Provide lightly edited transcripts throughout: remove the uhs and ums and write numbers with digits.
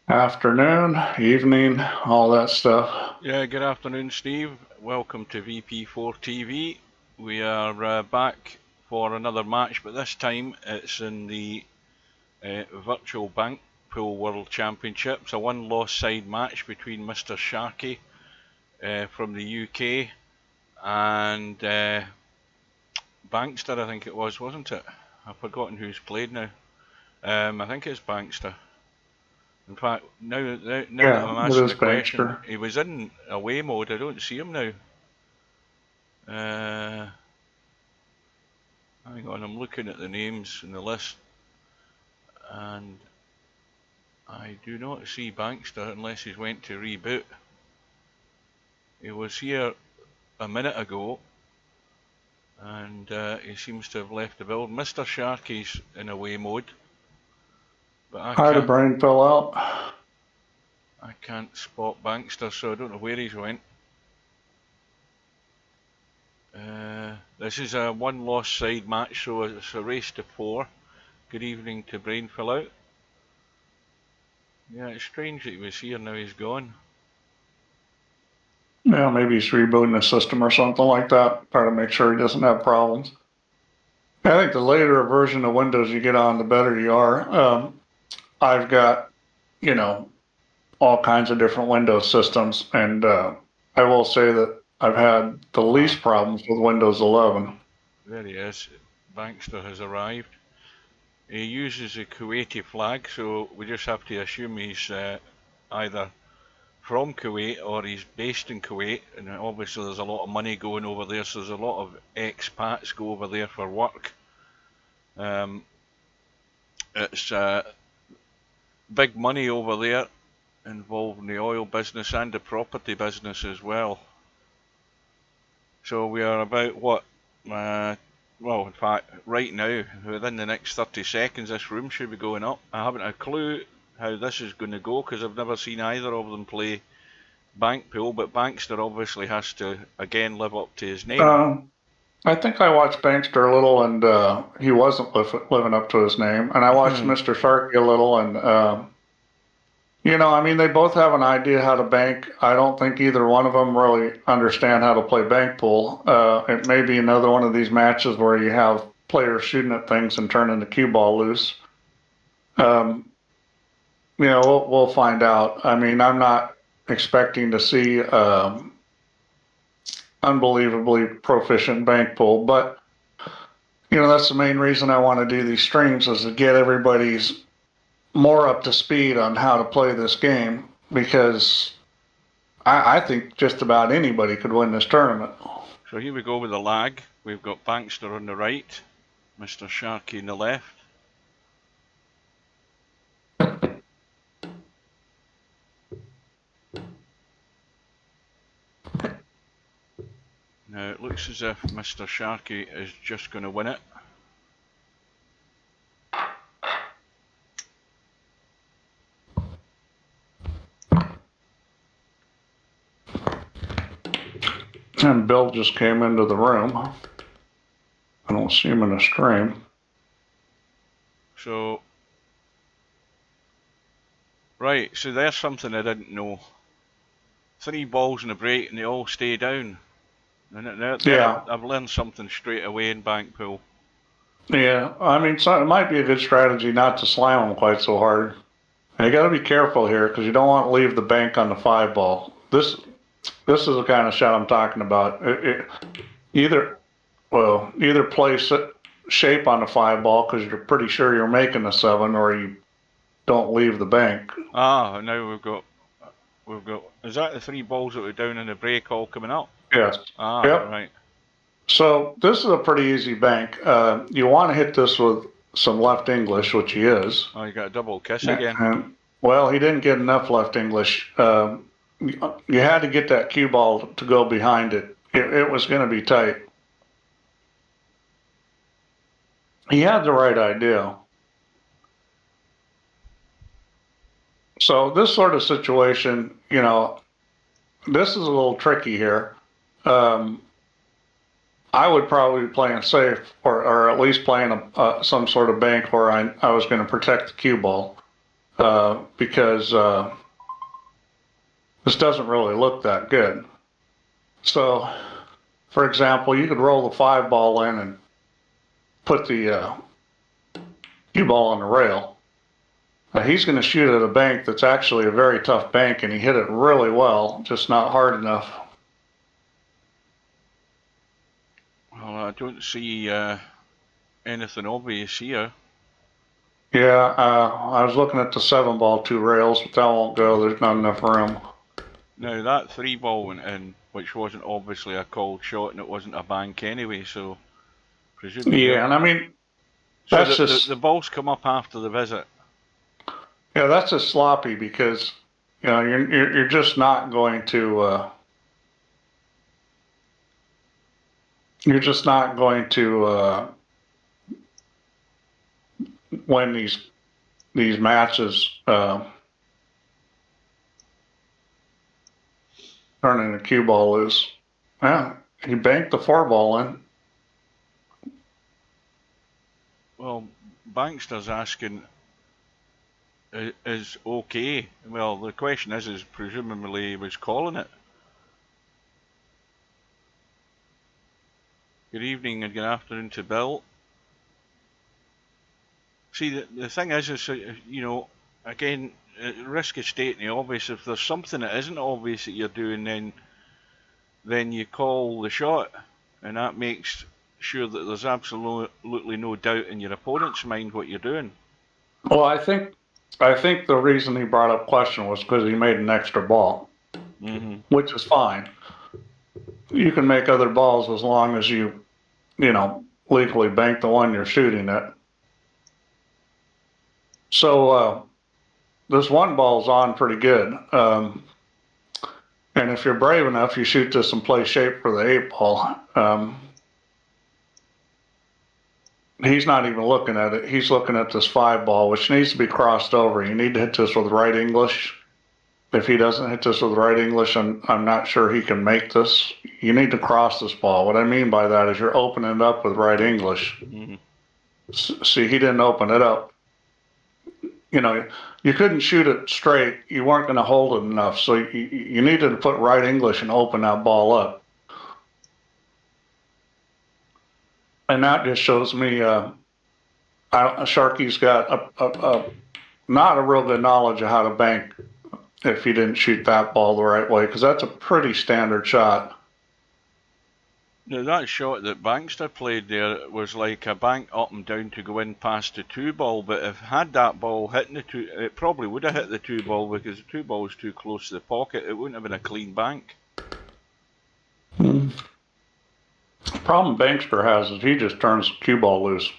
Afternoon, evening, all that stuff. Yeah, good afternoon, Steve. Welcome to VP4TV. We are back for another match, but this time it's in the virtual bank pool world championship. It's a one-loss side match between Mr. Sharky from the UK and Bankster, I think it was, wasn't it? I've forgotten who's played now. I think it's Bankster. In fact, now that Yeah, I'm it asking is the question, bankster. he was in away mode. I don't see him now. Hang on, I'm looking at the names in the list, and I do not see Bankster unless he's went to reboot. He was here a minute ago, and he seems to have left the build. Mr. Sharky's in away mode, but How did brain fill out? I can't spot Bankster, so I don't know where he's went. This is a one-loss side match, so it's a race to 4. Good evening to Brain Fill Out. Yeah, it's strange that he was here, now he's gone. Yeah, maybe he's rebooting the system or something like that. Try to make sure he doesn't have problems. I think the later a version of Windows you get on, the better you are. I've got, you know, all kinds of different Windows systems, and I will say that I've had the least problems with Windows 11. There he is. Bankster has arrived. He uses a Kuwaiti flag, so we just have to assume he's either from Kuwait or he's based in Kuwait, and obviously there's a lot of money going over there, so there's a lot of expats go over there for work. It's big money over there involving the oil business and the property business as well. So we are about what? Well, in fact, right now, within the next 30 seconds, this room should be going up. I haven't a clue how this is going to go because I've never seen either of them play bank pool, but Bankster obviously has to, again, live up to his name. I think I watched Bankster a little, and he wasn't living up to his name. And I watched Mr. Sharky a little, and I mean, they both have an idea how to bank. I don't think either one of them really understand how to play bank pool. It may be another one of these matches where you have players shooting at things and turning the cue ball loose. We'll find out. I mean, I'm not expecting to see unbelievably proficient bank pool, but that's the main reason I want to do these streams is to get everybody's more up to speed on how to play this game, because I think just about anybody could win this tournament. So here we go with the lag. We've got Bankster on the right, Mr. Sharky on the left. Now it looks as if Mr. Sharky is just going to win it. And Bill just came into the room. I don't see him in the stream. So, right, so there's something I didn't know. 3 balls in a break and they all stay down. And yeah. I've learned something straight away in bank pool. Yeah, I mean, so it might be a good strategy not to slam them quite so hard. And you got to be careful here because you don't want to leave the bank on the 5 ball. This is the kind of shot I'm talking about. Either play shape on the 5 ball because you're pretty sure you're making a 7, or you don't leave the bank. Ah, now we've got. Is that the 3 balls that were down in the break all coming up? Yes. Ah, yep. Right. So this is a pretty easy bank. You want to hit this with some left English, which he is. Oh, you got a double kiss again. Well, he didn't get enough left English. You had to get that cue ball to go behind it. It was going to be tight. He had the right idea. So this sort of situation, this is a little tricky here. I would probably be playing safe, or at least playing some sort of bank where I was going to protect the cue ball. because this doesn't really look that good. So, for example, you could roll the 5 ball in and put the cue ball on the rail. He's going to shoot at a bank that's actually a very tough bank, and he hit it really well, just not hard enough. Well, I don't see anything obvious here. Yeah, I was looking at the 7 ball 2 rails, but that won't go. There's not enough room. Now that 3 ball went in, which wasn't obviously a called shot, and it wasn't a bank anyway, so presumably. Yeah, and I mean, so that's the balls come up after the visit. Yeah, that's just sloppy because you're just not going to win these matches turning the cue ball loose. Yeah, he banked the 4 ball in. Well, Bankster's asking, is okay. Well, the question is presumably he was calling it. Good evening and good afternoon to Bill. See, the thing is, again, at risk of stating the obvious, if there's something that isn't obvious that you're doing, then you call the shot, and that makes sure that there's absolutely no doubt in your opponent's mind what you're doing. Well, I think the reason he brought up question was because he made an extra ball, which is fine. You can make other balls as long as you legally bank the one you're shooting at. So this 1 ball's on pretty good. And if you're brave enough, you shoot this and play shape for the 8 ball. He's not even looking at it. He's looking at this 5 ball, which needs to be crossed over. You need to hit this with right English. If he doesn't hit this with right English, I'm not sure he can make this. You need to cross this ball. What I mean by that is you're opening it up with right English. See, he didn't open it up. You couldn't shoot it straight. You weren't going to hold it enough. So you needed to put right English and open that ball up. And that just shows me Sharky's got not a real good knowledge of how to bank if he didn't shoot that ball the right way, because that's a pretty standard shot. Now that shot that Bankster played there was like a bank up and down to go in past the 2 ball, but if had that ball hitting the 2, it probably would have hit the 2 ball because the 2 ball was too close to the pocket. It wouldn't have been a clean bank. The problem Bankster has is he just turns the cue ball loose.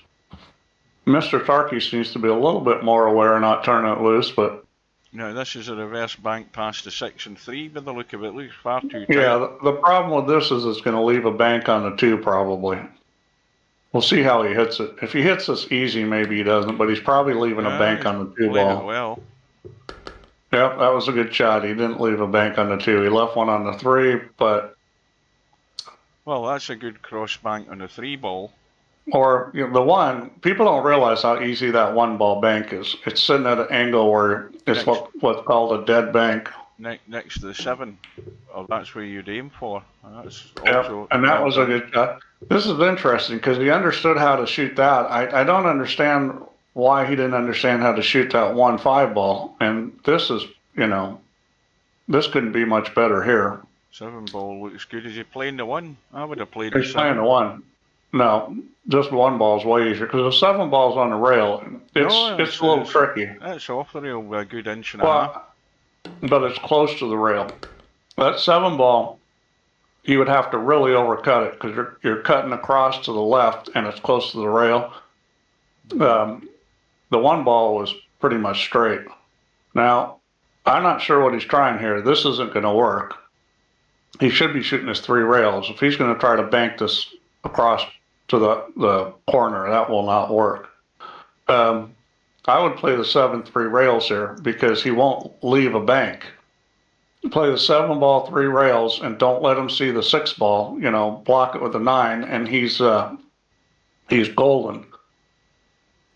Mr. Sharky seems to be a little bit more aware of not turning it loose, but... Now this is a reverse bank past the 6 and 3 by the look of it. It looks far too tight. Yeah, the problem with this is it's going to leave a bank on the 2 probably. We'll see how he hits it. If he hits this easy, maybe he doesn't, but he's probably leaving a bank on the 2 ball. It well. Yep, that was a good shot. He didn't leave a bank on the 2. He left one on the 3, but... Well, that's a good cross bank on the 3 ball. Or the 1, people don't realize how easy that 1 ball bank is. It's sitting at an angle where it's what's called a dead bank. Next to the 7. Oh, that's where you'd aim for. That's also and that was a good shot. This is interesting because he understood how to shoot that. I don't understand why he didn't understand how to shoot that 1-5 ball. And this is, this couldn't be much better here. 7 ball looks good. Is he playing the 1? I would have played the 7. He's playing the 1. No, just 1 ball is way easier because the 7 ball's on the rail. It's a little tricky. It's off the rail by a good inch and a half. But it's close to the rail. That 7 ball, you would have to really overcut it because you're cutting across to the left and it's close to the rail. The 1 ball was pretty much straight. Now, I'm not sure what he's trying here. This isn't going to work. He should be shooting his 3 rails. If he's going to try to bank this across to the corner, that will not work. I would play the 7-3 rails here because he won't leave a bank. Play the 7 ball 3 rails and don't let him see the 6 ball. Block it with a 9, and he's golden.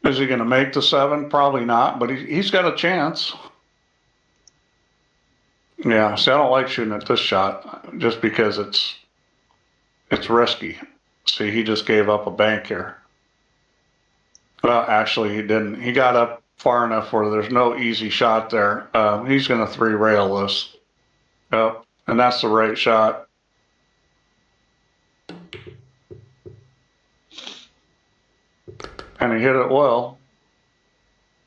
Is he going to make the 7? Probably not, but he's got a chance. Yeah, see, I don't like shooting at this shot just because it's risky. See, he just gave up a bank here. Well, actually, he didn't. He got up far enough where there's no easy shot there. He's going to 3-rail this. Yep, and that's the right shot. And he hit it well.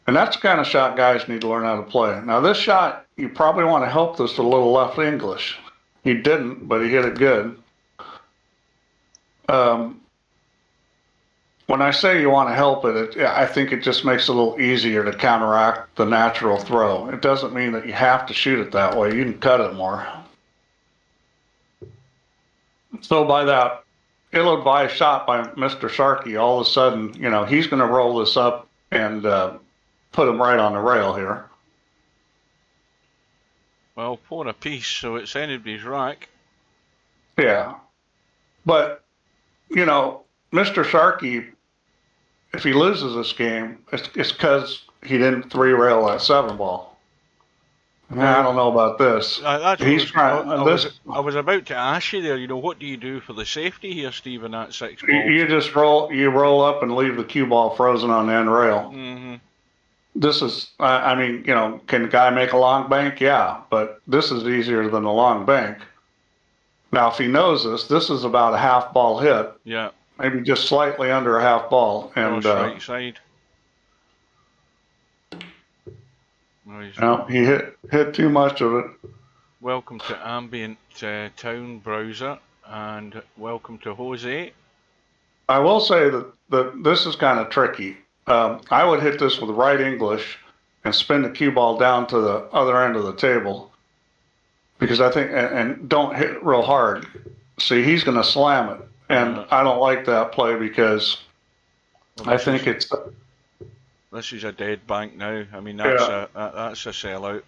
And that's the kind of shot guys need to learn how to play. Now, this shot, you probably want to help this a little left English. He didn't, but he hit it good. When I say you want to help it, I think it just makes it a little easier to counteract the natural throw. It doesn't mean that you have to shoot it that way. You can cut it more. So by that ill-advised shot by Mr. Sharky, all of a sudden, you know, he's going to roll this up and put him right on the rail here. Well, 4 apiece, so it's anybody's rack. Yeah. But, you know, Mr. Sharky, if he loses this game, it's because he didn't 3-rail that 7 ball. I don't know about this. I was about to ask you there, you know, what do you do for the safety here, Stephen, at 6 balls? You just roll up and leave the cue ball frozen on the end rail. Mm-hmm. This is, I mean, you know, can the guy make a long bank? Yeah, but this is easier than a long bank. Now, if he knows this is about a half ball hit. Yeah. Maybe just slightly under a half ball. And right side. No, he hit too much of it. Welcome to Ambient Town Browser, and welcome to Jose. I will say that this is kind of tricky. I would hit this with right English and spin the cue ball down to the other end of the table, because I think, and don't hit real hard. See, he's going to slam it, and I don't like that play because I think it's. This is a dead bank now. I mean, that's a sellout.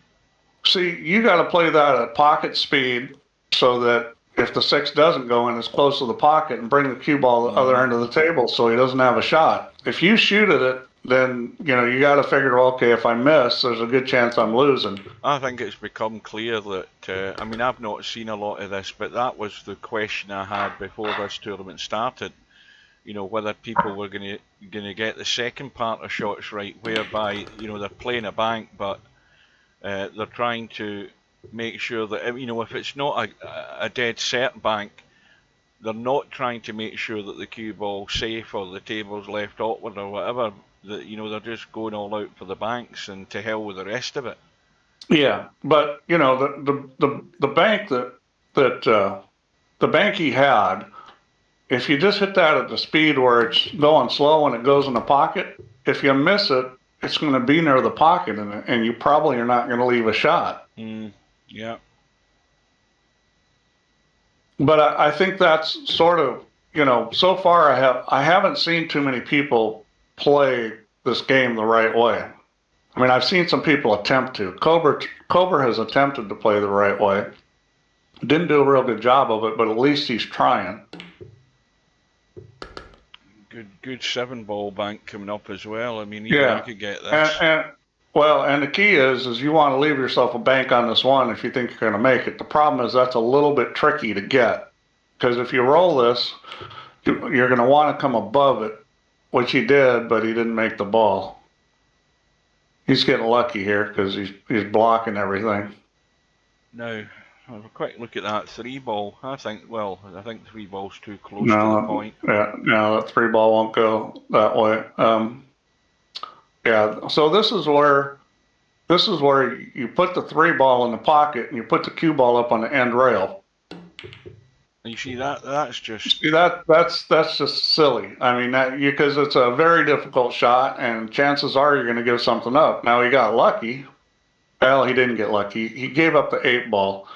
See, you got to play that at pocket speed so that if the 6 doesn't go in, it's close to the pocket, and bring the cue ball to the other end of the table so he doesn't have a shot. If you shoot at it, then, you know, you got to figure, okay, if I miss, there's a good chance I'm losing. I think it's become clear that, I mean, I've not seen a lot of this, but that was the question I had before this tournament started. You know, whether people were going to get the second part of shots right, whereby, you know, they're playing a bank, but they're trying to make sure that, you know, if it's not a dead set bank, they're not trying to make sure that the cue ball's safe or the table's left awkward or whatever. That, you know, they're just going all out for the banks and to hell with the rest of it. Yeah, but you know, the bank the bank he had. If you just hit that at the speed where it's going slow and it goes in the pocket, if you miss it, it's going to be near the pocket, and you probably are not going to leave a shot. Yeah. But I think that's sort of, you know, so far I haven't seen too many people play this game the right way. I mean, I've seen some people attempt to. Cobra has attempted to play the right way. Didn't do a real good job of it, but at least he's trying. Good 7 ball bank coming up as well. I mean, I could get this. And the key is you want to leave yourself a bank on this one if you think you're going to make it. The problem is that's a little bit tricky to get, because if you roll this, you're going to want to come above it, which he did, but he didn't make the ball. He's getting lucky here because he's blocking everything. No. Have a quick look at that 3 ball. I think 3 ball's too close to the point. Yeah, no, that 3 ball won't go that way. Yeah, so this is where you put the 3 ball in the pocket and you put the cue ball up on the end rail. And you see that's just. See, that's just silly. I mean, because it's a very difficult shot, and chances are you're going to give something up. Now he got lucky. Well, he didn't get lucky. He gave up the 8 ball.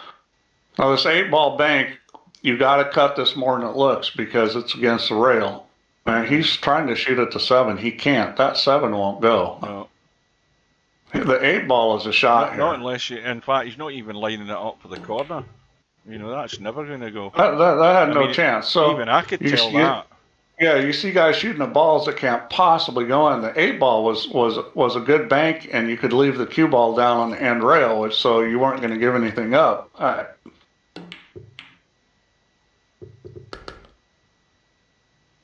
Now this 8 ball bank, you got to cut this more than it looks because it's against the rail. And he's trying to shoot at the 7. He can't. That 7 won't go. No. The 8 ball is a shot. Not unless in fact, he's not even lining it up for the corner. You know, that's never going to go. That had no chance. So even I could tell that. Yeah, you see guys shooting the balls that can't possibly go in. The 8-ball was a good bank, and you could leave the cue ball down on the end rail, which so you weren't going to give anything up.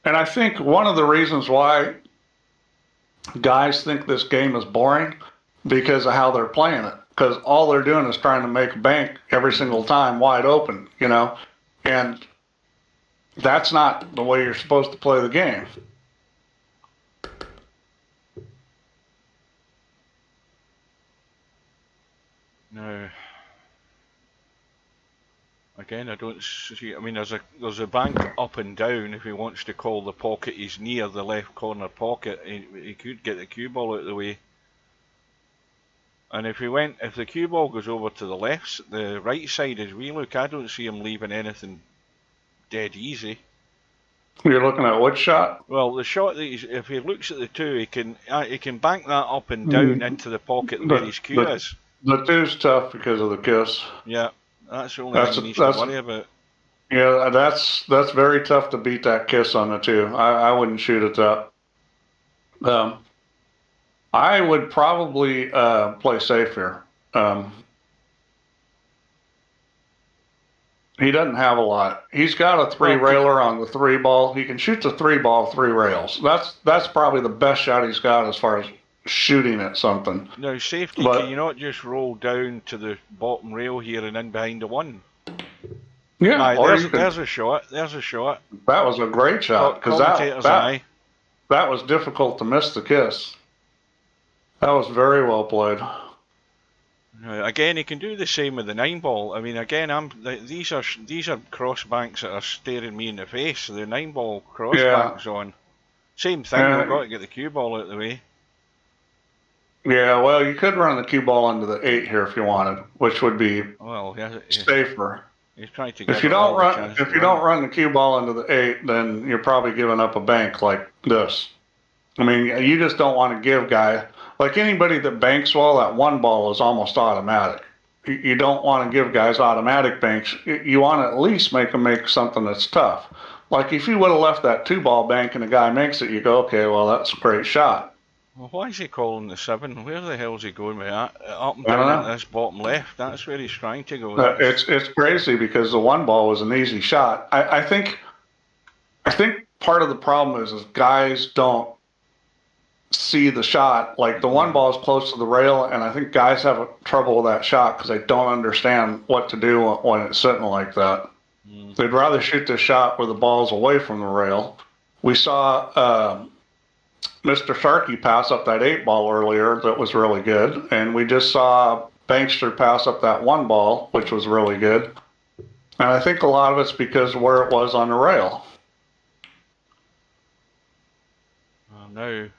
And I think one of the reasons why guys think this game is boring because of how they're playing it. Because all they're doing is trying to make a bank every single time wide open, you know, and that's not the way you're supposed to play the game. No. Again, I don't see. I mean, there's a bank up and down. If he wants to call the pocket he's near, the left corner pocket, he could get the cue ball out of the way. And if the cue ball goes over to the right side as we look, I don't see him leaving anything dead easy. You're looking at what shot? Well, the shot that if he looks at the two, he can bank that up and down into the pocket where his cue is. The two's tough because of the kiss. Yeah, that's the only thing he needs to worry about. Yeah, that's very tough to beat that kiss on the two. I wouldn't shoot at that. I would probably play safe here. He doesn't have a lot. He's got a 3-railer on the 3-ball. He can shoot the 3-ball 3 rails. That's probably the best shot he's got as far as shooting at something. Now, safety, can you not just roll down to the bottom rail here and in behind the one? Yeah, Aye, there's a shot. There's a shot. That was a great shot because that was difficult to miss the kiss. That was very well played. Again, he can do the same with the 9-ball. I mean, again, these are cross banks that are staring me in the face. The 9-ball cross banks on. Same thing. We've got to get the cue ball out of the way. Yeah, well, you could run the cue ball into the 8 here if you wanted, which would be safer. He's trying to get if you don't run the cue ball into the 8, then you're probably giving up a bank like this. I mean, you just don't want to give guys. Like anybody that banks well, that 1-ball is almost automatic. You don't want to give guys automatic banks. You want to at least make them make something that's tough. Like if you would have left that 2-ball bank and the guy makes it, you go, okay, well, that's a great shot. Well, why is he calling the 7? Where the hell is he going with that? Up and down at this bottom left. That's where he's trying to go. It's crazy because the 1-ball was an easy shot. I think part of the problem is guys don't see the shot. Like the 1-ball is close to the rail, and I think guys have trouble with that shot because they don't understand what to do when it's sitting like that. They'd rather shoot the shot where the ball's away from the rail. We saw Mr. Sharky pass up that 8-ball earlier that was really good, and we just saw Bankster pass up that 1-ball, which was really good. And I think a lot of it's because of where it was on the rail. No.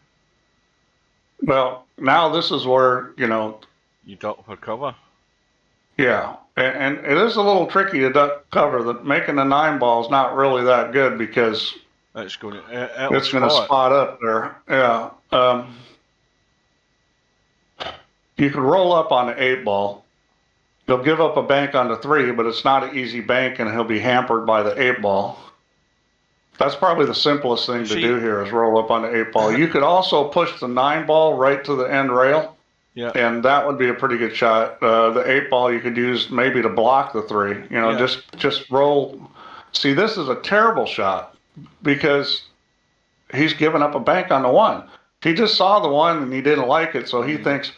Well, now this is where, you duck for cover. Yeah, and it is a little tricky to duck cover. Making the 9-ball is not really that good because it's going to spot up there. Yeah. You could roll up on the 8-ball. He'll give up a bank on the 3, but it's not an easy bank, and he'll be hampered by the 8-ball. That's probably the simplest thing to do here is roll up on the 8-ball. You could also push the 9-ball right to the end rail, and that would be a pretty good shot. The 8-ball you could use maybe to block the 3. Just roll. See, this is a terrible shot because he's given up a bank on the 1. He just saw the 1 and he didn't like it, so he thinks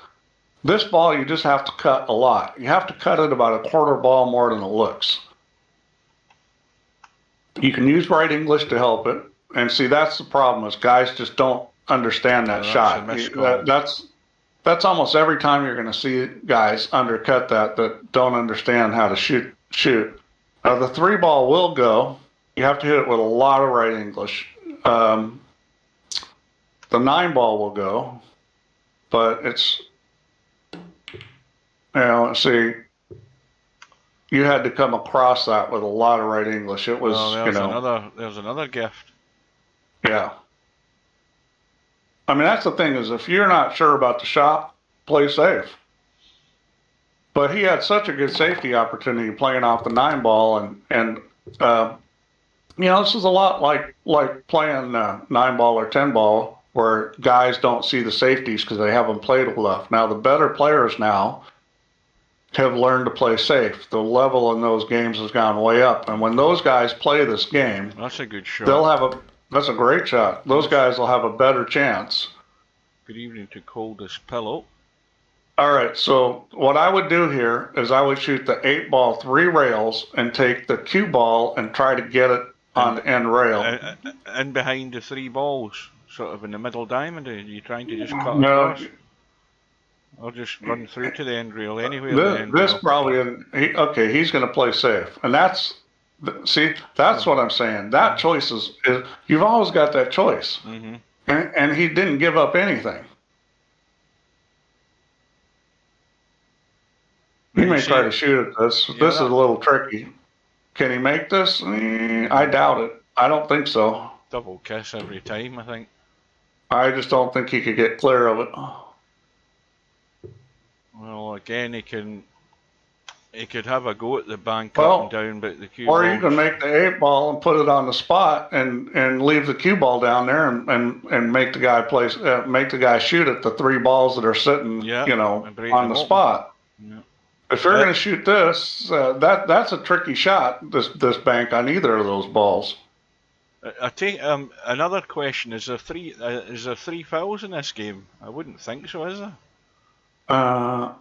this ball you just have to cut a lot. You have to cut it about a quarter ball more than it looks. You can use right English to help it, and see that's the problem is guys just don't understand that shot. That's almost every time you're going to see guys undercut that don't understand how to shoot. The 3-ball will go. You have to hit it with a lot of right English. The 9-ball will go, but it's see. You had to come across that with a lot of right English. It was, there's another gift. Yeah. I mean, that's the thing is if you're not sure about the shot, play safe. But he had such a good safety opportunity playing off the 9-ball, and you know, this is a lot like playing 9 ball or 10 ball, where guys don't see the safeties because they haven't played enough. Now the better players now have learned to play safe. The level in those games has gone way up, and when those guys play this game, That's a good shot. they'll have a. That's a great shot. Those guys will have a better chance. Good evening to Coldest Pillow. All right, so what I would do here is I would shoot the 8 ball 3 rails and take the cue ball and try to get it on the end rail. And behind the 3 balls, sort of in the middle diamond, are you trying to just cut No, across? I'll just run through to the end rail anyway. this probably, okay, he's going to play safe. And that's, see, that's what I'm saying. That choice is you've always got that choice. Mm-hmm. And he didn't give up anything. He may try to shoot at this. Yeah, this is a little tricky. Can he make this? I doubt it. I don't think so. Double kiss every time, I think. I just don't think he could get clear of it. Well, again, he could have a go at the bank up and down, but the cue ball. Or you can make the 8 ball and put it on the spot and leave the cue ball down there and make the guy make the guy shoot at the 3 balls that are sitting, you know, on the spot. Yeah. If you're going to shoot this, that's a tricky shot. This bank on either of those balls. I take another question: is there 3 fouls in this game? I wouldn't think so, is there? I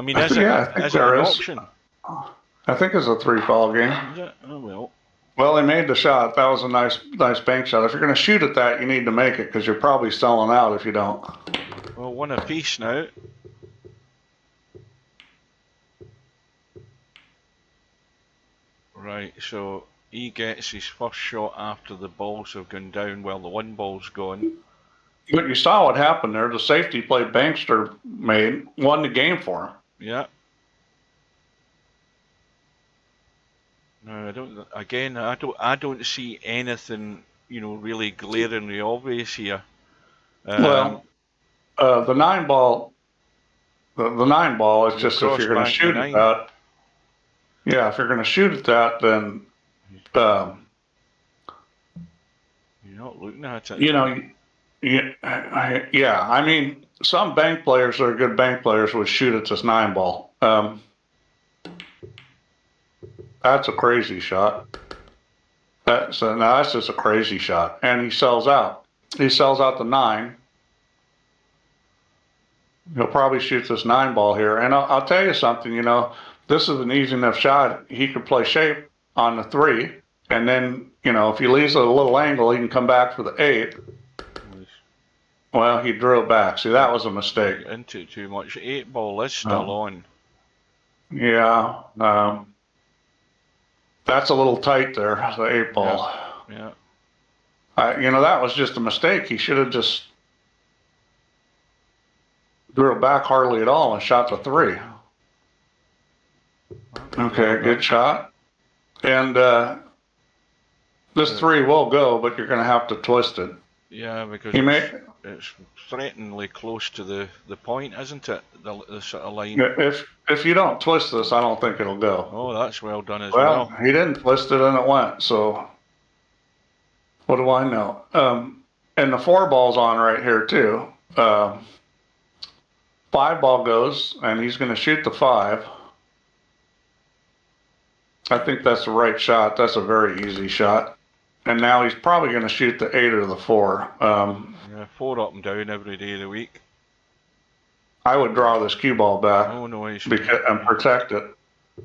mean, is it an option? I think it's a 3 foul game. Is it? Oh well. Well, they made the shot. That was a nice bank shot. If you're going to shoot at that, you need to make it because you're probably selling out if you don't. Well, 1 apiece now. Right, so he gets his first shot after the balls have gone down. Well, the 1 ball's gone. But you saw what happened there. The safety play Bankster won the game for him. Yeah. No, I don't. Again, I don't see anything, you know, really glaringly obvious here. Well, the 9 ball, the 9 ball is just if you're going to shoot at that. Yeah, if you're going to shoot at that, then you're not looking at it. You know, yeah. I mean, some bank players that are good bank players would shoot at this 9 ball. That's a crazy shot. That's just a crazy shot, and he sells out. He sells out the 9. He'll probably shoot this 9 ball here, and I'll tell you something. You know. This is an easy enough shot. He could play shape on the 3, and then, you know, if he leaves a little angle, he can come back for the 8. Well, he drew it back. See, that was a mistake. Into it too much. 8 ball is still on. Yeah. That's a little tight there, the 8 ball. Yeah. You know, that was just a mistake. He should have just drew it back hardly at all and shot the 3. Okay, good shot. And this 3 will go, but you're going to have to twist it. Yeah, because it's threateningly close to the point, isn't it? The sort of line. If you don't twist this, I don't think it'll go. Oh, that's well done as well. Well, he didn't twist it and it went, so what do I know? And the 4 ball's on right here too. 5 ball goes, and he's going to shoot the 5. I think that's the right shot. That's a very easy shot. And now he's probably going to shoot the 8 or the 4. Yeah, 4 up and down every day of the week. I would draw this cue ball back. Oh, no, and protect it.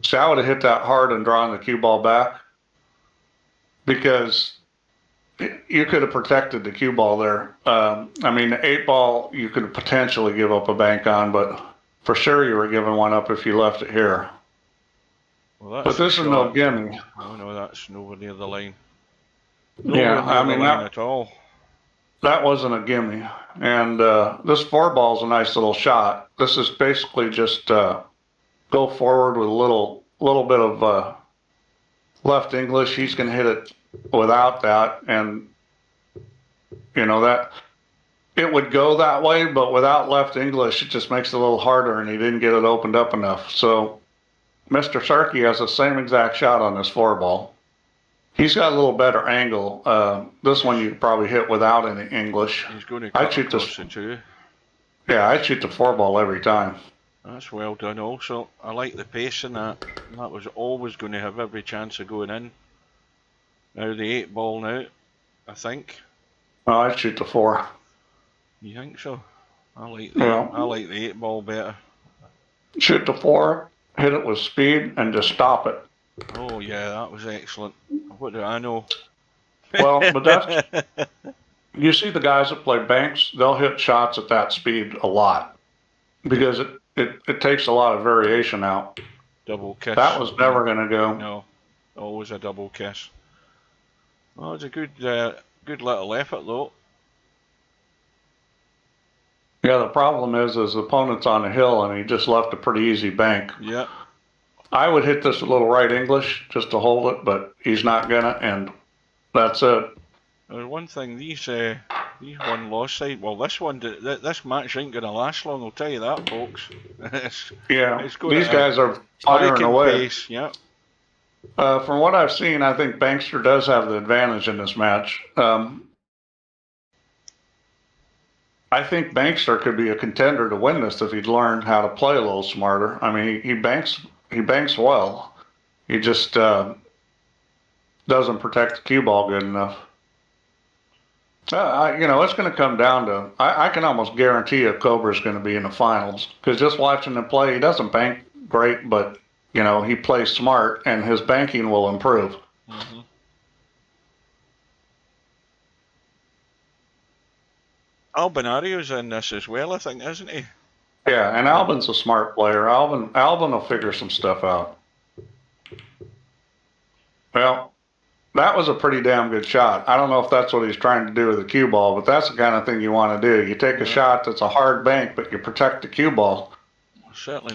See, I would have hit that hard and drawn the cue ball back because you could have protected the cue ball there. I mean, the 8 ball you could potentially give up a bank on, but for sure you were giving one up if you left it here. Well, but this is no gimme. Oh no, that's nowhere near the line. Yeah, I mean at all. That wasn't a gimme. And this 4 ball is a nice little shot. This is basically just go forward with a little bit of left English. He's going to hit it without that, and you know that it would go that way, but without left English, it just makes it a little harder, and he didn't get it opened up enough. So Mr. Sharky has the same exact shot on this 4 ball. He's got a little better angle. This one you probably hit without any English. He's going to I cut shoot across this. the two. Yeah, I shoot the 4-ball every time. That's well done also. I like the pace in that. That was always going to have every chance of going in. Now the 8-ball now, I think. Oh, I shoot the 4. You think so? I like Yeah. the 8-ball better. Shoot the 4, hit it with speed, and just stop it. Oh yeah, that was excellent. What do I know? Well, but that's, you see the guys that play banks, they'll hit shots at that speed a lot because it takes a lot of variation out. Double kiss. That was never going to go. No, always a double kiss. Well, it's a good little effort though. Yeah, the problem is his opponent's on the hill and he just left a pretty easy bank. Yeah. I would hit this a little right English just to hold it, but he's not gonna, and that's it. There's one thing, these one-loss side, well this one, this match ain't gonna last long, I'll tell you that, folks. Yeah, these guys are firing away. Pace, yeah. From what I've seen, I think Bankster does have the advantage in this match. I think Bankster could be a contender to win this if he'd learned how to play a little smarter. I mean, he banks well. He just doesn't protect the cue ball good enough. It's going to come down to, I can almost guarantee you Cobra's going to be in the finals because just watching him play, he doesn't bank great, but he plays smart and his banking will improve. Mm-hmm. Albinario's in this as well, I think, isn't he? Yeah, and Albin's a smart player. Albin will figure some stuff out. Well, that was a pretty damn good shot. I don't know if that's what he's trying to do with the cue ball, but that's the kind of thing you want to do. You take a shot that's a hard bank, but you protect the cue ball. Certainly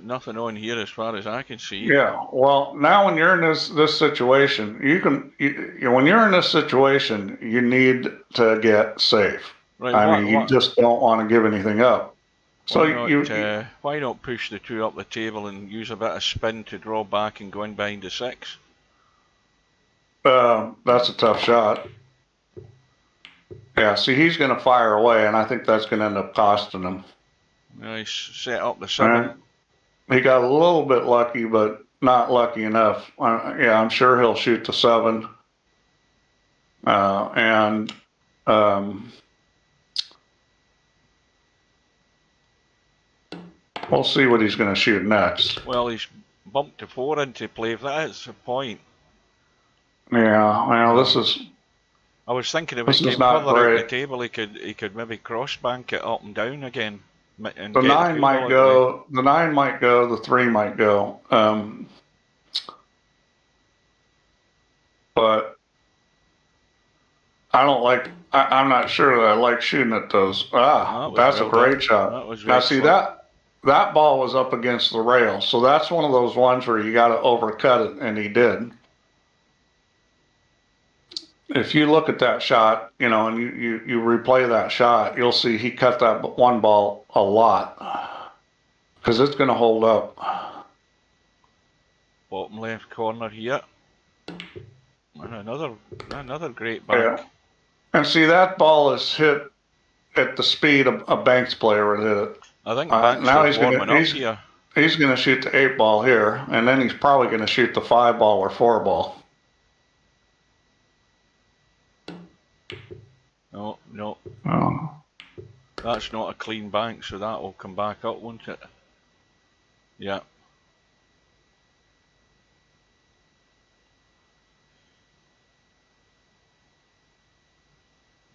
nothing on here as far as I can see. Yeah, well, now when you're in this situation, when you're in this situation, you need to get safe. Right, you just don't want to give anything up. So why not push the 2 up the table and use a bit of spin to draw back and go in behind the 6? That's a tough shot. Yeah, see, he's going to fire away, and I think that's going to end up costing him. He's set up the 7. He got a little bit lucky, but not lucky enough. Yeah, I'm sure he'll shoot the 7. We'll see what he's going to shoot next. Well, he's bumped the 4 into play. If that is the point. Yeah, well, this is. I was thinking if he came further out the table, he could maybe cross bank it up and down again. And the 9 might go. The 9 might go. The 3 might go. But I don't like. I'm not sure that I like shooting at those. That's a great shot. Now see that ball was up against the rail, so that's one of those ones where you got to overcut it, and he did. If you look at that shot, and you replay that shot, you'll see he cut that 1 ball a lot because it's going to hold up. Bottom left corner here, and another great bank. Yeah. And see, that ball is hit at the speed a Banks player would hit it. I think now he's going to shoot the 8 ball here, and then he's probably going to shoot the 5 ball or 4 ball. No. Oh. That's not a clean bank, so that will come back up, won't it? Yeah.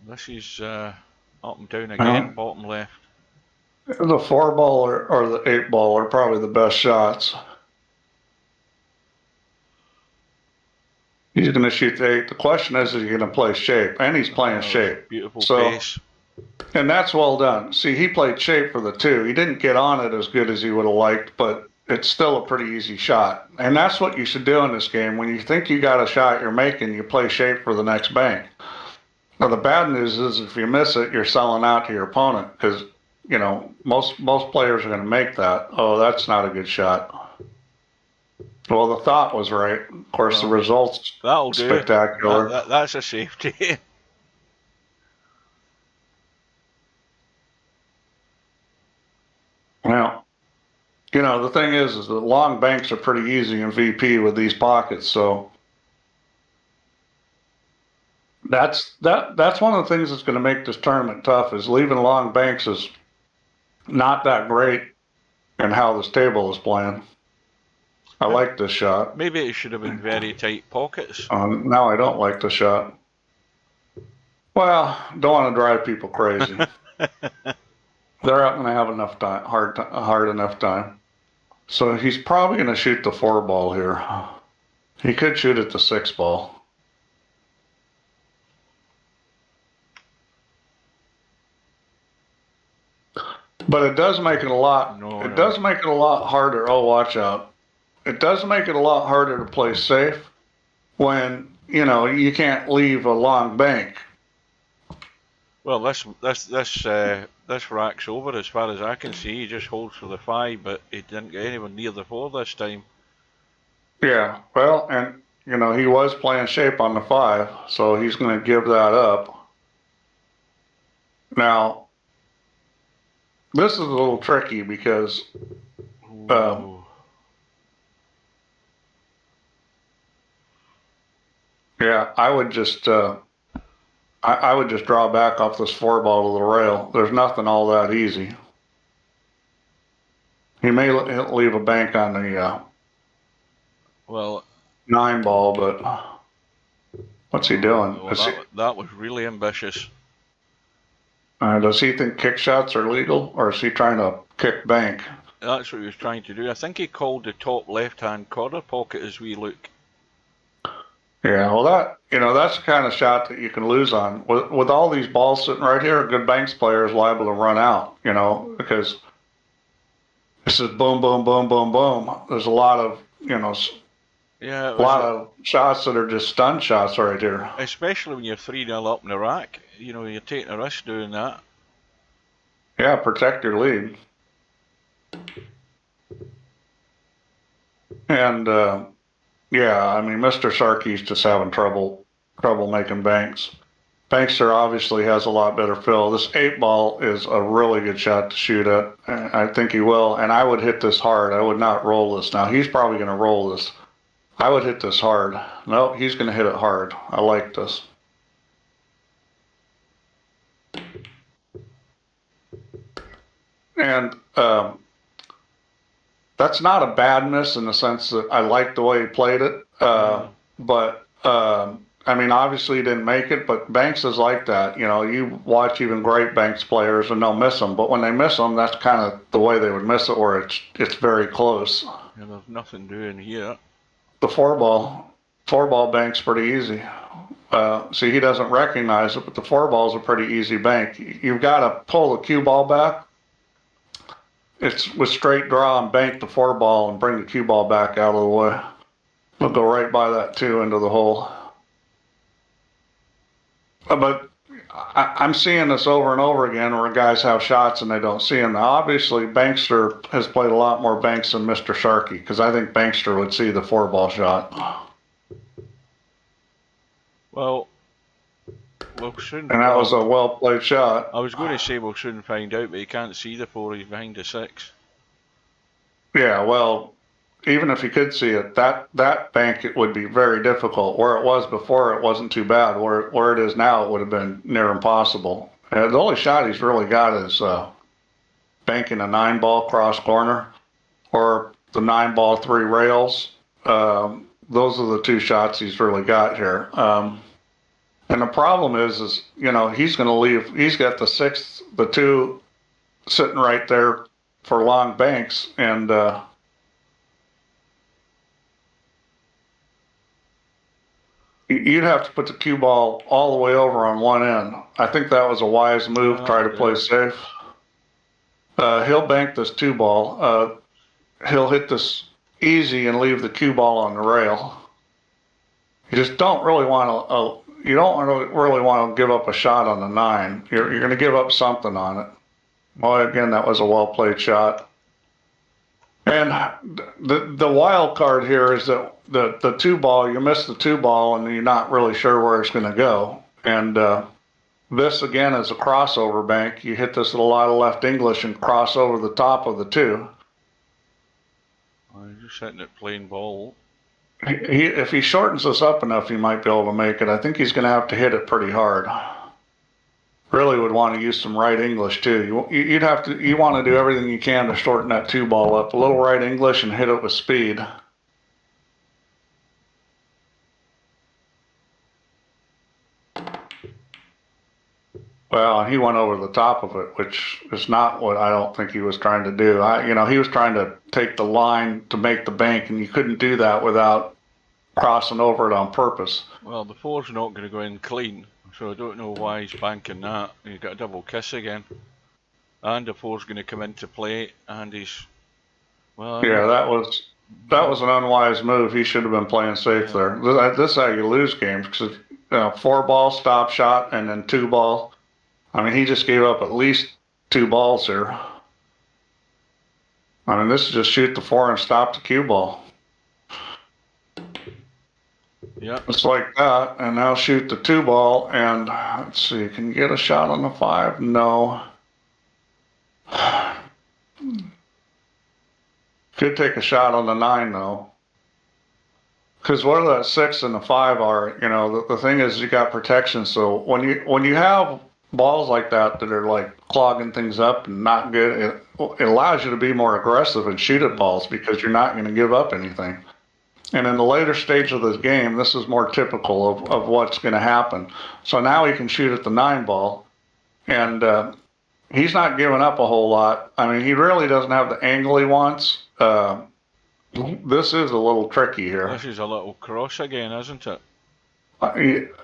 This is up and down again, bottom left. The 4 ball or the 8 ball are probably the best shots. He's going to shoot the 8. The question is he going to play shape? And he's playing shape. Beautiful pace. And that's well done. See, he played shape for the 2. He didn't get on it as good as he would have liked, but it's still a pretty easy shot. And that's what you should do in this game. When you think you got a shot you're making, you play shape for the next bank. Now, the bad news is if you miss it, you're selling out to your opponent because, most players are going to make that. Oh, that's not a good shot. Well, the thought was right. Of course, the results That'll do. spectacular. That's a safety. Well, the thing is that long banks are pretty easy in VP with these pockets, so that's one of the things that's going to make this tournament tough. Is leaving long banks is not that great in how this table is playing. I like this shot. Maybe it should have been very tight pockets. Now I don't like the shot. Well, don't want to drive people crazy. They're not going to have enough time, hard enough time. So he's probably going to shoot the 4 ball here. He could shoot at the 6 ball. But it does make it a lot. It does make it a lot harder. Oh, watch out! It does make it a lot harder to play safe when you can't leave a long bank. Well, this rack's over as far as I can see. He just holds for the 5, but he didn't get anywhere near the 4 this time. Yeah, well, and he was playing shape on the 5, so he's going to give that up. Now, this is a little tricky because yeah, I would just I would just draw back off this 4 ball to the rail. There's nothing all that easy. He may leave a bank on the 9 ball, but what's he doing? Well, that was really ambitious. Does he think kick shots are legal, or is he trying to kick bank? That's what he was trying to do. I think he called the top left-hand corner pocket as we look. Yeah, well, that's the kind of shot that you can lose on. With all these balls sitting right here, a good banks player is liable to run out, because this is boom, boom, boom, boom, boom. There's a lot of, a lot of shots that are just stun shots right here. Especially when you're 3-0 up in the rack. You're taking a risk doing that. Yeah, protect your lead. And, yeah, I mean, Mr. Sharky's just having trouble making banks. Bankster obviously has a lot better fill. This 8 ball is a really good shot to shoot at. I think he will, and I would hit this hard. I would not roll this. Now, he's probably going to roll this. I would hit this hard. No, he's going to hit it hard. I like this. And that's not a bad miss in the sense that I like the way he played it. But I mean, obviously he didn't make it, but Banks is like that. You watch even great Banks players and they'll miss them, but when they miss them, that's kind of the way they would miss it, where it's very close. Yeah, there's nothing doing here. The 4 ball bank's pretty easy. See, he doesn't recognize it, but the 4 ball's a pretty easy bank. You've got to pull the cue ball back. It's with straight draw and bank the 4 ball and bring the cue ball back out of the way. We'll go right by that 2 into the hole. But I'm seeing this over and over again where guys have shots and they don't see them. Now, obviously, Bankster has played a lot more banks than Mr. Sharky, because I think Bankster would see the 4 ball shot. Well, we'll soon. And that was a well played shot. I was going to say we'll soon find out, but he can't see the 4. He's behind the 6. Yeah, well, even if he could see it, that bank, it would be very difficult. Where it was before, it wasn't too bad. Where it is now, it would have been near impossible. And the only shot he's really got is banking a 9 ball cross corner, or the 9 ball 3 rails. Those are the 2 shots he's really got here. And the problem is he's going to leave. He's got the 6th, the 2 sitting right there for long banks, and you'd have to put the cue ball all the way over on one end. I think that was a wise move. Try to play safe. He'll bank this 2 ball. He'll hit this easy and leave the cue ball on the rail. You just don't really want to. You don't really want to give up a shot on the 9. You're going to give up something on it. Well, again, that was a well played shot. Yeah, And the wild card here is that the two ball, you miss the two ball and you're not really sure where it's going to go. And this again is a crossover bank. You hit this with a lot of left English and cross over the top of the two. You're just hitting it plain ball. If he shortens this up enough, he might be able to make it. I think he's going to have to hit it pretty hard. Really would want to use some right English too. You want to do everything you can to shorten that two ball up. A little right English and hit it with speed. Well, he went over the top of it, which is not what I don't think he was trying to do. He was trying to take the line to make the bank, and you couldn't do that without crossing over it on purpose. Well, the four's not going to go in clean, so I don't know why he's banking that. He's got a double kiss again. And the four's going to come into play, and he's... Well, yeah, that was an unwise move. He should have been playing safe there. This is how you lose games, because four ball, stop shot, and then two ball. I mean, he just gave up at least two balls here. I mean, this is just shoot the four and stop the cue ball. Yeah. It's like that, and now shoot the two ball, and let's see, can you get a shot on the five? No. Could take a shot on the nine, though. Because what that six and the five are, the thing is you got protection, so when you have balls like that are like clogging things up and not good, it allows you to be more aggressive and shoot at balls because you're not going to give up anything. And in the later stage of this game, this is more typical of what's going to happen. So now he can shoot at the nine ball, and he's not giving up a whole lot. I mean, he really doesn't have the angle he wants. This is a little tricky here. This is a little cross again, isn't it?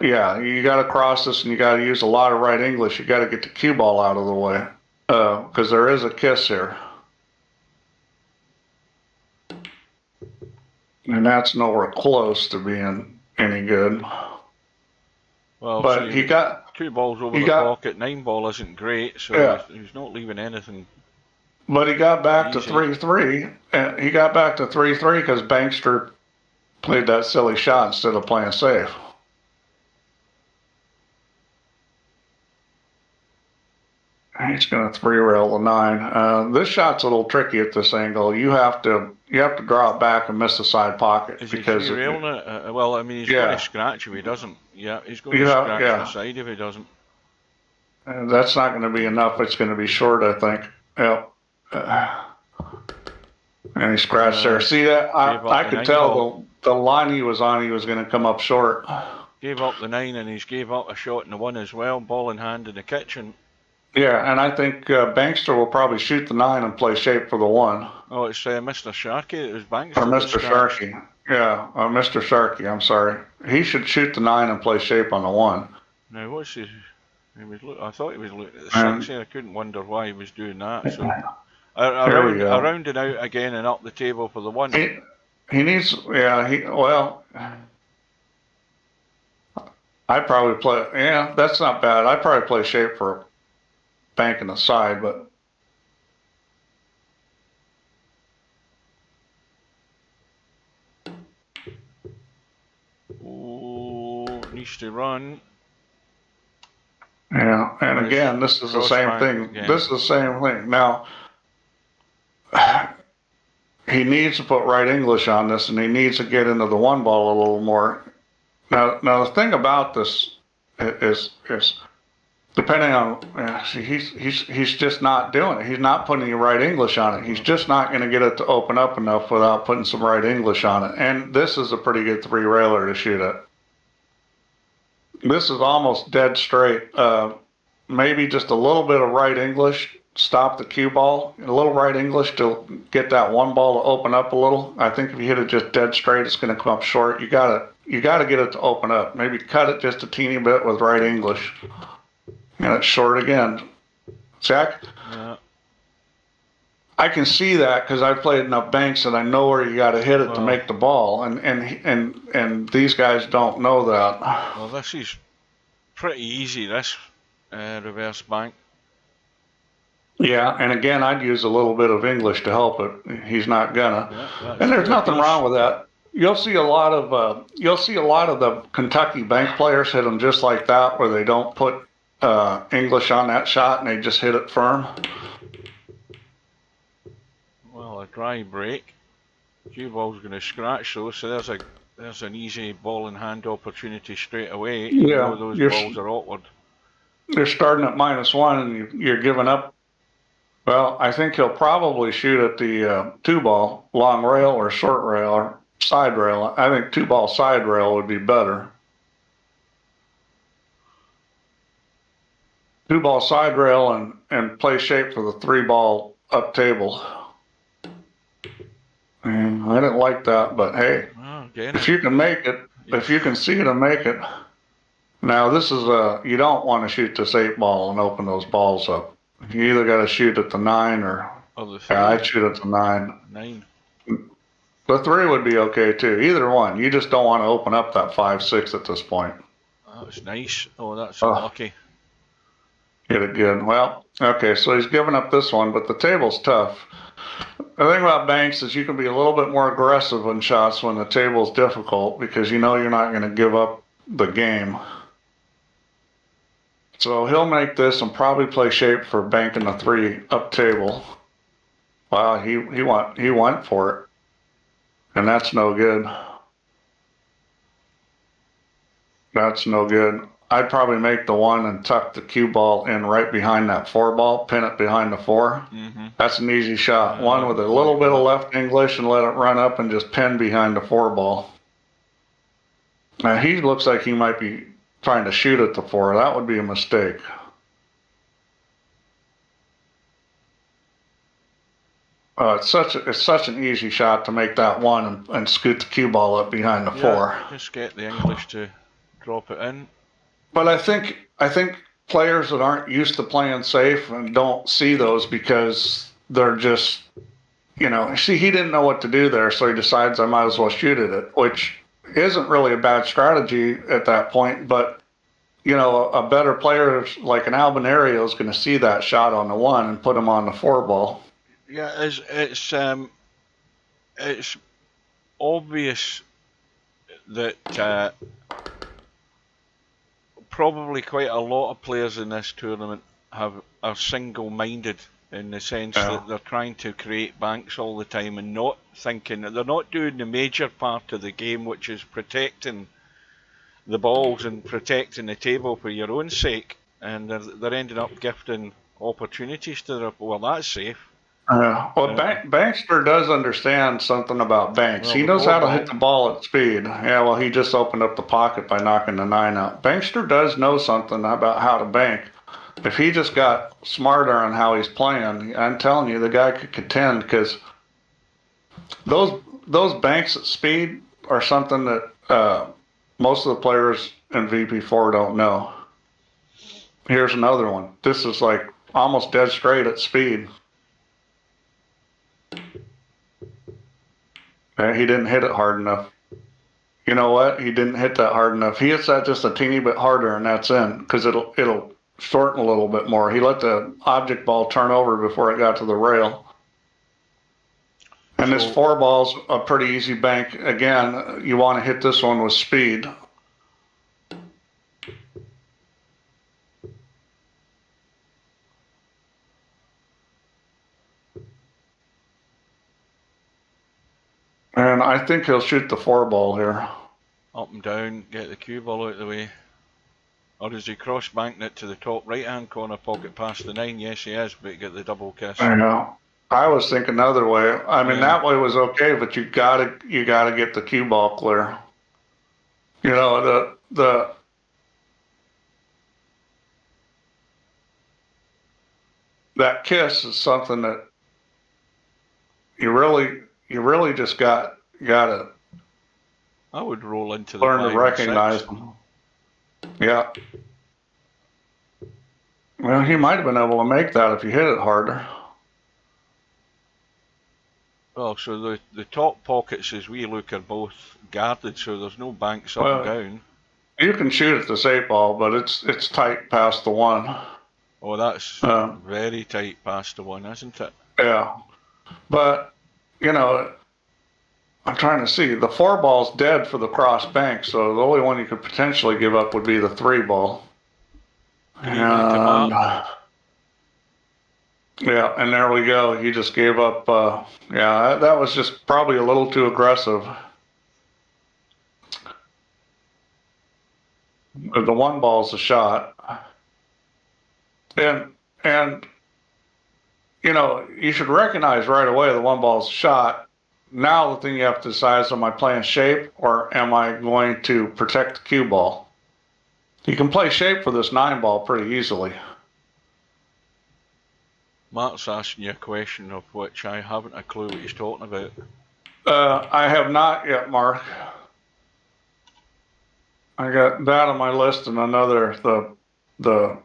Yeah, you got to cross this, and you got to use a lot of right English. You got to get the cue ball out of the way, because there is a kiss here, and that's nowhere close to being any good. Well, but so he got two balls over the pocket. Nine ball isn't great, so yeah. He's not leaving anything. But he got back to 3-3, and he got back to 3-3 because Bankster played that silly shot instead of playing safe. He's going to three-rail the nine. This shot's a little tricky at this angle. You have to draw it back and miss the side pocket. Is because he three-railing it? Well, I mean, he's going to scratch if he doesn't. Yeah, he's going to scratch the side if he doesn't. That's not going to be enough. It's going to be short, I think. Yep. And he scratched there. See that? I could tell the line he was on, he was going to come up short. Gave up the nine, and he's gave up a shot in the one as well. Ball in hand in the kitchen. Yeah, and I think Bankster will probably shoot the nine and play shape for the one. Oh, it's Mr. Sharky. It was Bankster. Or Mr. Sharky. Yeah, Mr. Sharky. I'm sorry. He should shoot the nine and play shape on the one. Now, what's he? I thought he was looking at the six here. I couldn't wonder why he was doing that. So I rounded out again and up the table for the one. He needs. Yeah. Well. I'd probably play. Yeah, that's not bad. I'd probably play shape for bank in the side, but needs to run. Yeah, and again, this is the same thing. This is the same thing. Now, he needs to put right English on this, and he needs to get into the one ball a little more. Now the thing about this is depending on, he's just not doing it. He's not putting the right English on it. He's just not going to get it to open up enough without putting some right English on it. And this is a pretty good three-railer to shoot it. This is almost dead straight. Maybe just a little bit of right English, stop the cue ball. A little right English to get that one ball to open up a little. I think if you hit it just dead straight, it's going to come up short. You got to get it to open up. Maybe cut it just a teeny bit with right English. And it's short again. Zach? Yeah. I can see that because I've played enough banks and I know where you got to hit it to make the ball. And these guys don't know that. Well, this is pretty easy, this reverse bank. Yeah, and again, I'd use a little bit of English to help it. He's not gonna, Yeah, that's and there's two nothing apiece. wrong with that. You'll see a lot of the Kentucky bank players hit them just like that, where they don't put English on that shot and they just hit it firm. Well, a dry break. Cue ball's going to scratch though, so there's an easy ball in hand opportunity straight away. You know Yeah, those balls are awkward. you're starting at -1 and you're giving up. Well, I think he'll probably shoot at the two ball, long rail or short rail or side rail. I think two ball side rail would be better. Two ball side rail and play shape for the three ball up table. And I didn't like that, but hey, if you can make it, if you can see it and make it. Now this is you don't want to shoot this 8 ball and open those balls up. You either got to shoot at the 9 or yeah, I'd shoot at the 9. 9. The 3 would be okay too. Either one. You just don't want to open up that 5-6 at this point. That's nice. Oh, that's unlucky. Hit it good. Well, okay, so he's given up this one, but the table's tough. The thing about banks is you can be a little bit more aggressive on shots when the table's difficult because you know you're not going to give up the game. So he'll make this and probably play shape for banking the 3 up table. Wow, he went for it. And that's no good. That's no good. I'd probably make the 1 and tuck the cue ball in right behind that 4 ball, pin it behind the 4. That's an easy shot. 1 with a little bit of left English and let it run up and just pin behind the 4 ball. Now he looks like he might be trying to shoot at the 4. That would be a mistake. It's such an easy shot to make that 1 and scoot the cue ball up behind the 4. Just get the English to drop it in. But I think players that aren't used to playing safe and don't see those because they're just, see, he didn't know what to do there, so he decides I might as well shoot at it, which isn't really a bad strategy at that point. But a better player like an Albinario is going to see that shot on the 1 and put him on the 4 ball. Yeah, it's obvious that probably quite a lot of players in this tournament are single-minded in the sense that they're trying to create banks all the time and not thinking that they're not doing the major part of the game, which is protecting the balls and protecting the table for your own sake, and they're ending up gifting opportunities to their. Well, that's safe. Bankster does understand something about banks. Well, he knows how to hit the ball at speed. Yeah, well, he just opened up the pocket by knocking the 9 out. Bankster does know something about how to bank. If he just got smarter on how he's playing, I'm telling you, the guy could contend because those banks at speed are something that most of the players in VP4 don't know. Here's another one. This is like almost dead straight at speed. He didn't hit it hard enough. You know what? He didn't hit that hard enough. He hits that just a teeny bit harder, and that's in because it'll shorten a little bit more. He let the object ball turn over before it got to the rail. And this 4 ball's a pretty easy bank. Again, you want to hit this one with speed. And I think he'll shoot the 4 ball here. Up and down, get the cue ball out of the way. Or is he cross banking it to the top right hand corner pocket past the 9? Yes, he is, but get the double kiss. I know. I was thinking another way. I mean, that way was okay, but you gotta get the cue ball clear. That kiss is something that you really just gotta. I would roll into the learn to recognize them. Yeah. Well, he might have been able to make that if you hit it harder. Well, so the top pockets as we look are both guarded, so there's no banks up and down. You can shoot at this 8 ball, but it's tight past the 1. Oh, that's Uh, very tight past the one, isn't it? yeah, but you know, I'm trying to see. The 4-ball's dead for the cross bank, so the only one you could potentially give up would be the 3-ball. Greeny to And mark. yeah, and there we go. He just gave up. Yeah, that was just probably a little too aggressive. The 1-ball's a shot, and and you know, you should recognize right away the 1-ball's a shot. Now the thing you have to decide is, am I playing shape or am I going to protect the cue ball? You can play shape for this 9-ball pretty easily. Mark's asking you a question of which I haven't a clue what he's talking about. I have not yet, Mark. I got that on my list and another, the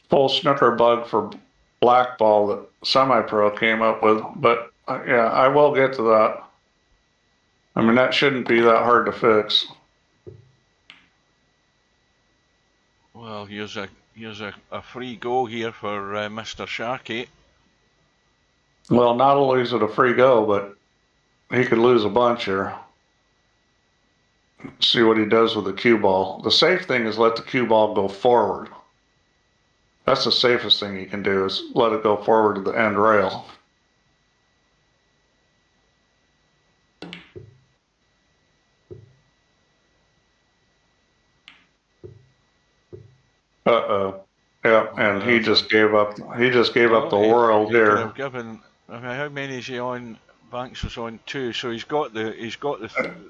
full snooker bug for black ball that semi-pro came up with. But yeah, I will get to that. I mean, that shouldn't be that hard to fix. Well, here's a free go here for Mr. Sharky. Well, not only is it a free go, but he could lose a bunch here. See what he does with the cue ball. The safe thing is let the cue ball go forward. That's the safest thing you can do, is let it go forward to the end rail. Uh-oh. Yeah, and he just gave up. He just gave up the world he could here. have given. I mean, how many is he on? Banks was on 2, so he's got the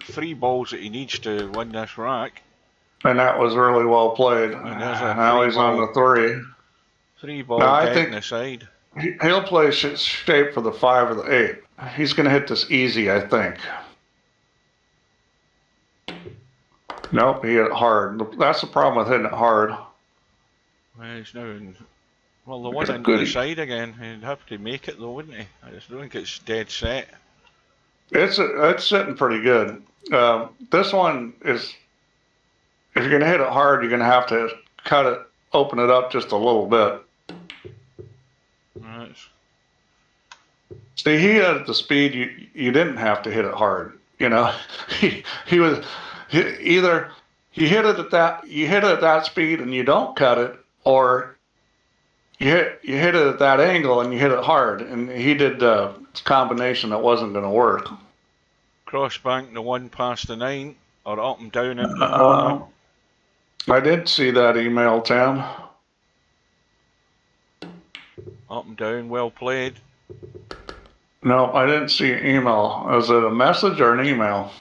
3 balls that he needs to win this rack. And that was really well played. And there's a Now he's on the 3. 3 ball Now, dead in the side. He'll play shape for the 5 or the 8. He's going to hit this easy, I think. Nope, he hit it hard. That's the problem with hitting it hard. Well, he's now in, well, the one into the side again. He'd have to make it though, wouldn't he? I just don't think it's dead set. It's sitting pretty good. This one is, if you're going to hit it hard, you're going to have to cut it, open it up just a little bit. Right. See, he hit it at the speed you didn't have to hit it hard. You know, either you hit it at that speed and you don't cut it, or you hit it at that angle and you hit it hard. And he did a combination that wasn't going to work. Cross bank the 1 past the 9, or up and down into the corner. I did see that email, Tim. Up and down, well played. No, I didn't see an email. Was it a message or an email?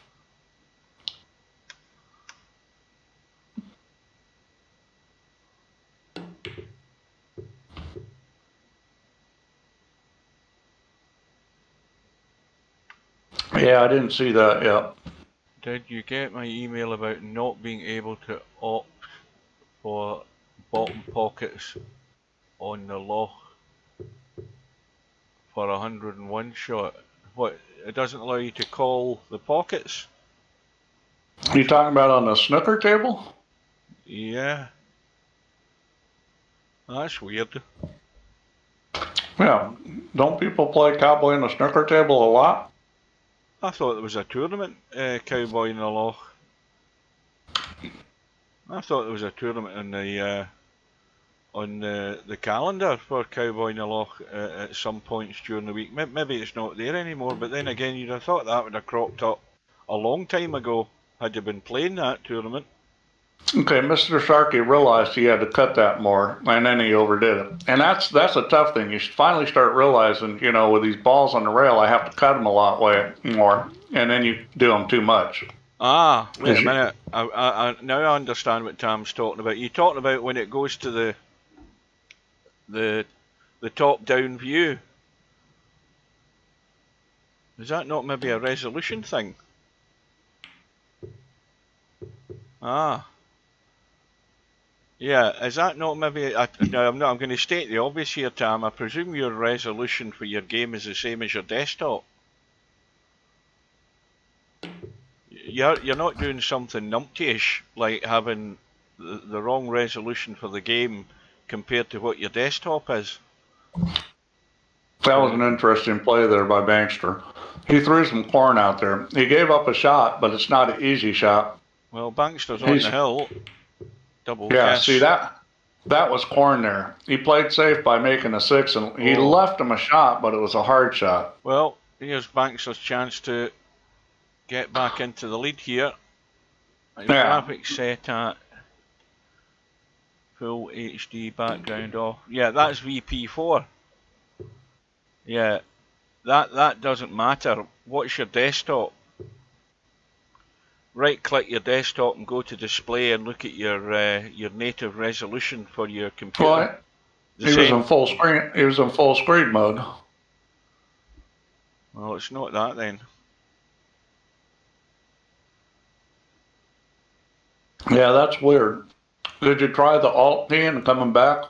Yeah, I didn't see that yet. Did you get my email about not being able to opt for bottom pockets on the loch for 101 shot? What, it doesn't allow you to call the pockets? Are you talking about on the snooker table? Yeah. That's weird. Yeah. Don't people play cowboy on the snooker table a lot? I thought there was a tournament, Cowboy in the Loch. I thought there was a tournament on the calendar for Cowboy in the Loch at some points during the week. Maybe it's not there anymore, but then again, you'd have thought that would have cropped up a long time ago had you been playing that tournament. Okay, Mr. Sharkey realized he had to cut that more, and then he overdid it. And that's a tough thing. You should finally start realizing, you know, with these balls on the rail, I have to cut them a lot more, and then you do them too much. Ah, wait a minute. Now I understand what Tom's talking about. You're talking about when it goes to the top-down view. Is that not maybe a resolution thing? Ah. Yeah, is that not maybe... no, I'm going to state the obvious here, Tam. I presume your resolution for your game is the same as your desktop. You're not doing something numpty-ish, like having the wrong resolution for the game compared to what your desktop is. That was an interesting play there by Bankster. He threw some corn out there. He gave up a shot, but it's not an easy shot. Well, Bankster's on the hill. Double yeah, kiss. see that was corn there. He played safe by making a 6, and he left him a shot, but it was a hard shot. Well, here's Bankster's chance to get back into the lead here. Graphics set at full HD background off. Yeah, that's VP4. Yeah, that doesn't matter. What's your desktop? Right click your desktop and go to display and look at your native resolution for your computer. Well, he was in full screen. He was in full screen mode. Well, it's not that then. Yeah, that's weird. Did you try the Alt key and coming back?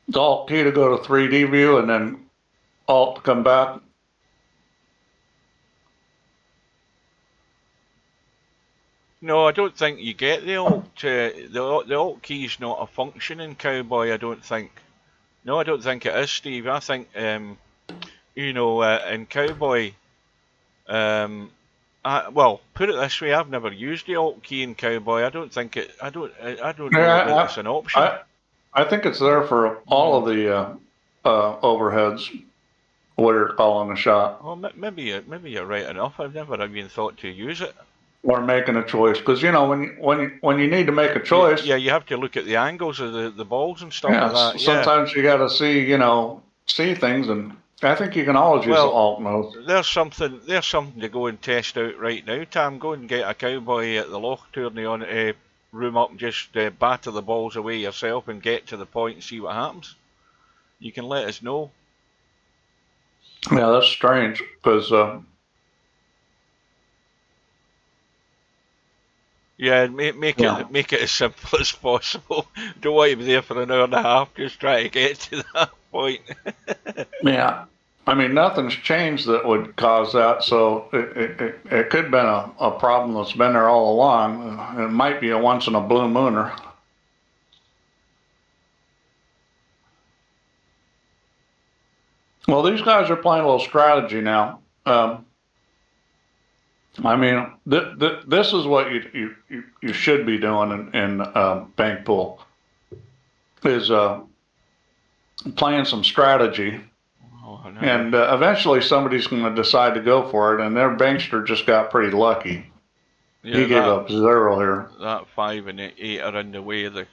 The Alt key to go to 3D view and then Alt to come back. No, I don't think you get the Alt. The Alt key is not a function in Cowboy, I don't think. No, I don't think it is, Steve. I think, you know, in Cowboy, well, put it this way: I've never used the Alt key in Cowboy. I don't think it. I don't know that it's an option. I think it's there for all of the overheads. What you're calling a shot. Well, maybe you're right enough. I've never even thought to use it. Or making a choice, because you know when you need to make a choice. Yeah, you have to look at the angles of the balls and stuff like that. Sometimes you got to see things, and I think you can always use the Alt mode. There's something to go and test out right now, Tam. Go and get a Cowboy at the Loch tourney on room up and just batter the balls away yourself and get to the point and see what happens. You can let us know. Yeah, that's strange because. Yeah, make it as simple as possible. Don't want to be there for an hour and a half. Just try to get to that point. Yeah, I mean nothing's changed that would cause that. So it could have been a problem that's been there all along. It might be a once in a blue mooner. Well, these guys are playing a little strategy now. I mean, this is what you should be doing in bank pool, is playing some strategy, and eventually somebody's going to decide to go for it, and their bankster just got pretty lucky. Yeah, he gave up 0 here. That 5 and 8 are in the way of the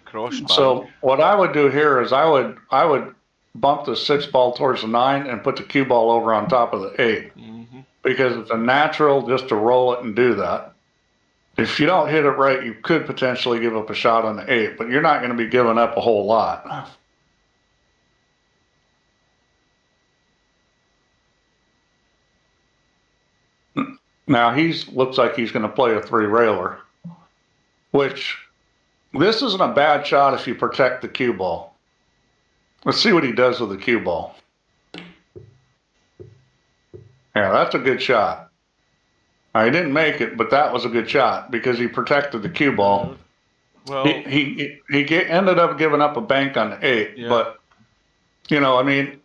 crossbar. So what I would do here is I would bump the 6 ball towards the 9 and put the cue ball over on top of the 8. Because it's a natural just to roll it and do that. If you don't hit it right, you could potentially give up a shot on the 8, but you're not going to be giving up a whole lot. Now looks like he's going to play a 3-railer, which this isn't a bad shot if you protect the cue ball. Let's see what he does with the cue ball. Yeah, that's a good shot. He didn't make it, but that was a good shot because he protected the cue ball. Well, he ended up giving up a bank on the 8, but you know, I mean,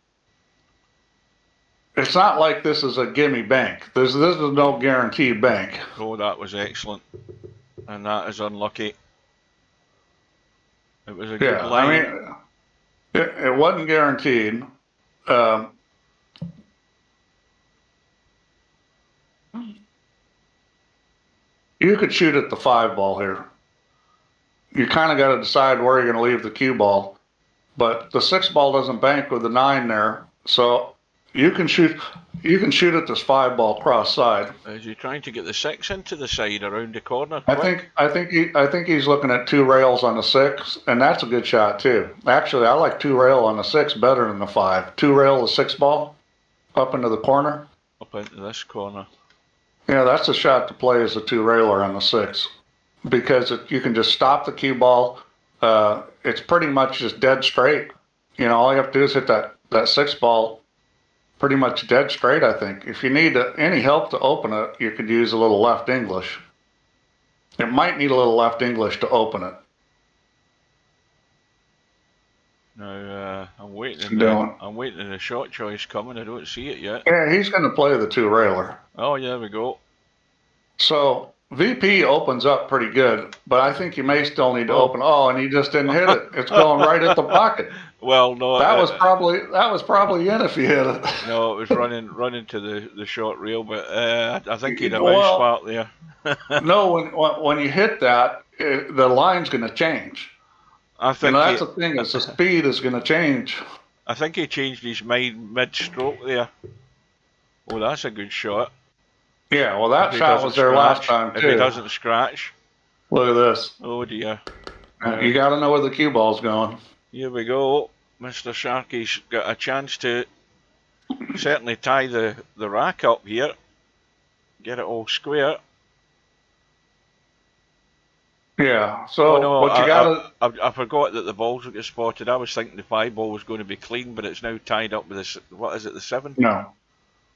it's not like this is a gimme bank. This is no guaranteed bank. Oh, that was excellent, and that is unlucky. It was a good line. I mean, it wasn't guaranteed. You could shoot at the 5 ball here. You kind of got to decide where you're going to leave the cue ball. But the 6 ball doesn't bank with the 9 there. So you can shoot at this 5 ball cross side. Is he trying to get the 6 into the side around the corner? I think he's looking at 2 rails on the 6, and that's a good shot too. Actually, I like 2 rail on the 6 better than the 5. 2 rail the 6 ball up into the corner. Up into this corner. Yeah, that's a shot to play as a 2-railer on the 6, because you can just stop the cue ball. It's pretty much just dead straight. You know, all you have to do is hit that 6 ball pretty much dead straight, I think. If you need any help to open it, you could use a little left English. It might need a little left English to open it. Now, I'm waiting in the shot choice coming. I don't see it yet. Yeah, he's going to play the two-railer. Oh, yeah, there we go. So VP opens up pretty good, but I think you may still need to open. Oh, and he just didn't hit it. It's going right at the pocket. Well, no, that was probably in if he hit it. No, it was running to the short rail, but I think he had a nice spot there. No, when you hit that, the line's going to change. I think that's the thing. Is the speed is going to change. I think he changed his mind mid-stroke there. Oh, that's a good shot. Yeah, well, that shot was there last time too. If he doesn't scratch. Look at this. Oh dear. You got to know where the cue ball's going. Here we go. Mr. Sharky's got a chance to certainly tie the rack up here. Get it all square. Yeah, so what you got to... I forgot that the balls would get spotted. I was thinking the 5 ball was going to be clean, but it's now tied up with this, what is it, the 7? No.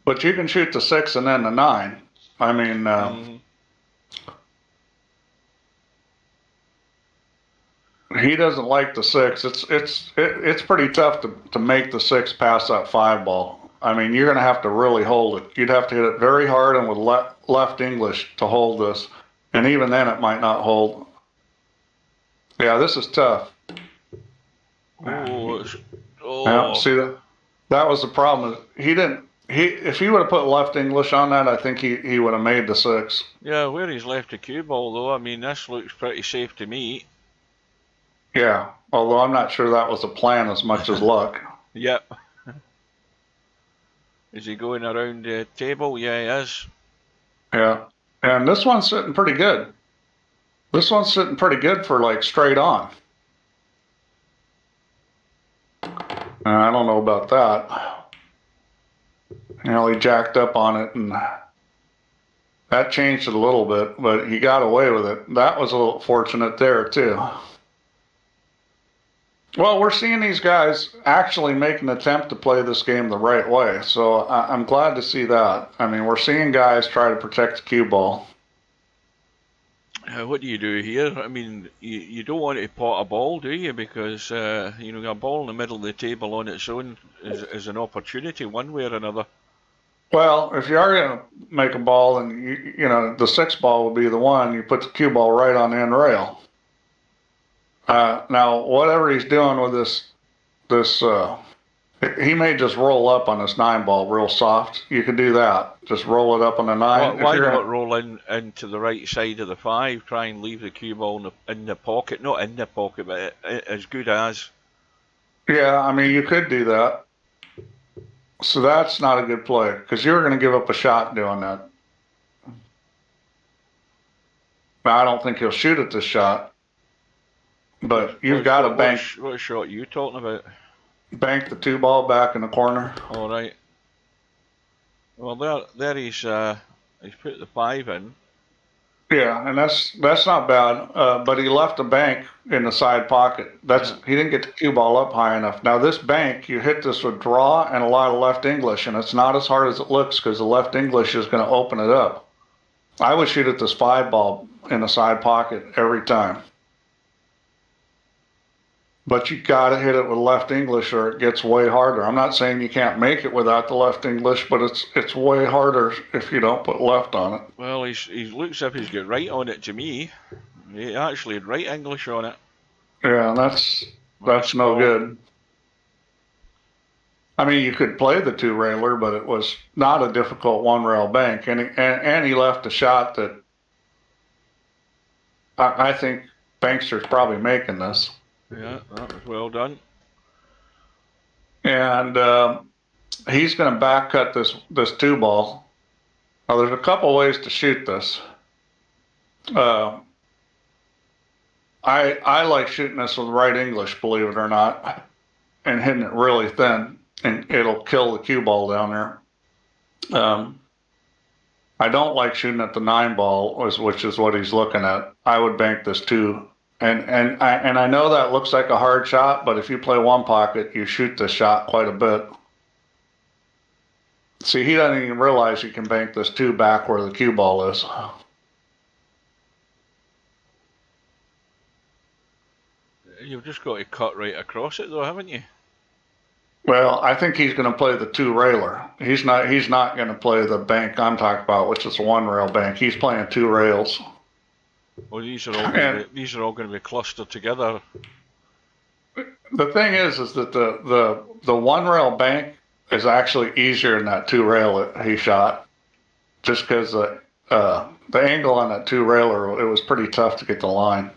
But you can shoot the 6 and then the 9. I mean, he doesn't like the 6. It's pretty tough to make the 6 pass that 5 ball. I mean, you're going to have to really hold it. You'd have to hit it very hard and with left English to hold this. And even then it might not hold. Yeah, this is tough. Oh. Yeah, see that was the problem. If he would have put left English on that, I think he would have made the 6. Yeah, where he's left the cue ball though, I mean, this looks pretty safe to me. Yeah, although I'm not sure that was a plan as much as luck. Yep. Is he going around the table? Yeah, he is. Yeah, and this one's sitting pretty good. This one's sitting pretty good for like straight on. I don't know about that. You know, he jacked up on it and that changed it a little bit, but he got away with it. That was a little fortunate there too. Well, we're seeing these guys actually make an attempt to play this game the right way, so I'm glad to see that. I mean, we're seeing guys try to protect the cue ball. What do you do here? I mean, you don't want to pot a ball, do you? Because, you know, a ball in the middle of the table on its own is an opportunity one way or another. Well, if you are going to make a ball, and you know, the 6 ball would be the one, you put the cue ball right on the end rail. Now, whatever he's doing with this, he may just roll up on this 9 ball real soft. You could do that. Just roll it up on the 9. Why not roll into the right side of the 5? Try and leave the cue ball in the pocket. Not in the pocket, but as good as. Yeah, I mean, you could do that. So that's not a good play, because you're going to give up a shot doing that. Now, I don't think he'll shoot at this shot. But you've got to bank. What shot are you talking about? Bank the 2 ball back in the corner. All right. Well, there he's put the 5 in. Yeah, and that's not bad. But he left a bank in the side pocket. He didn't get the cue ball up high enough. Now this bank, you hit this with draw and a lot of left English, and it's not as hard as it looks because the left English is going to open it up. I would shoot at this 5 ball in the side pocket every time. But you got to hit it with left English or it gets way harder. I'm not saying you can't make it without the left English, but it's way harder if you don't put left on it. Well, he looks as if he's got right on it to me. He actually had right English on it. Yeah, that's no good. I mean, you could play the 2-railer, but it was not a difficult 1-rail bank, and he left a shot that I think Bankster's probably making this. Yeah, that was well done. And he's going to back cut this 2 ball. Now, there's a couple ways to shoot this. I like shooting this with right English, believe it or not, and hitting it really thin, and it'll kill the cue ball down there. I don't like shooting at the 9 ball, which is what he's looking at. I would bank this 2. And I know that looks like a hard shot, but if you play 1 pocket, you shoot this shot quite a bit. See, he doesn't even realize you can bank this 2 back where the cue ball is. You've just got to cut right across it, though, haven't you? Well, I think he's going to play the 2 railer. He's not going to play the bank I'm talking about, which is a 1 rail bank. He's playing 2 rails. Well, these are all going to be clustered together. The thing is that the 1 rail bank is actually easier than that 2 rail that he shot, just because the angle on that 2 railer, it was pretty tough to get the line.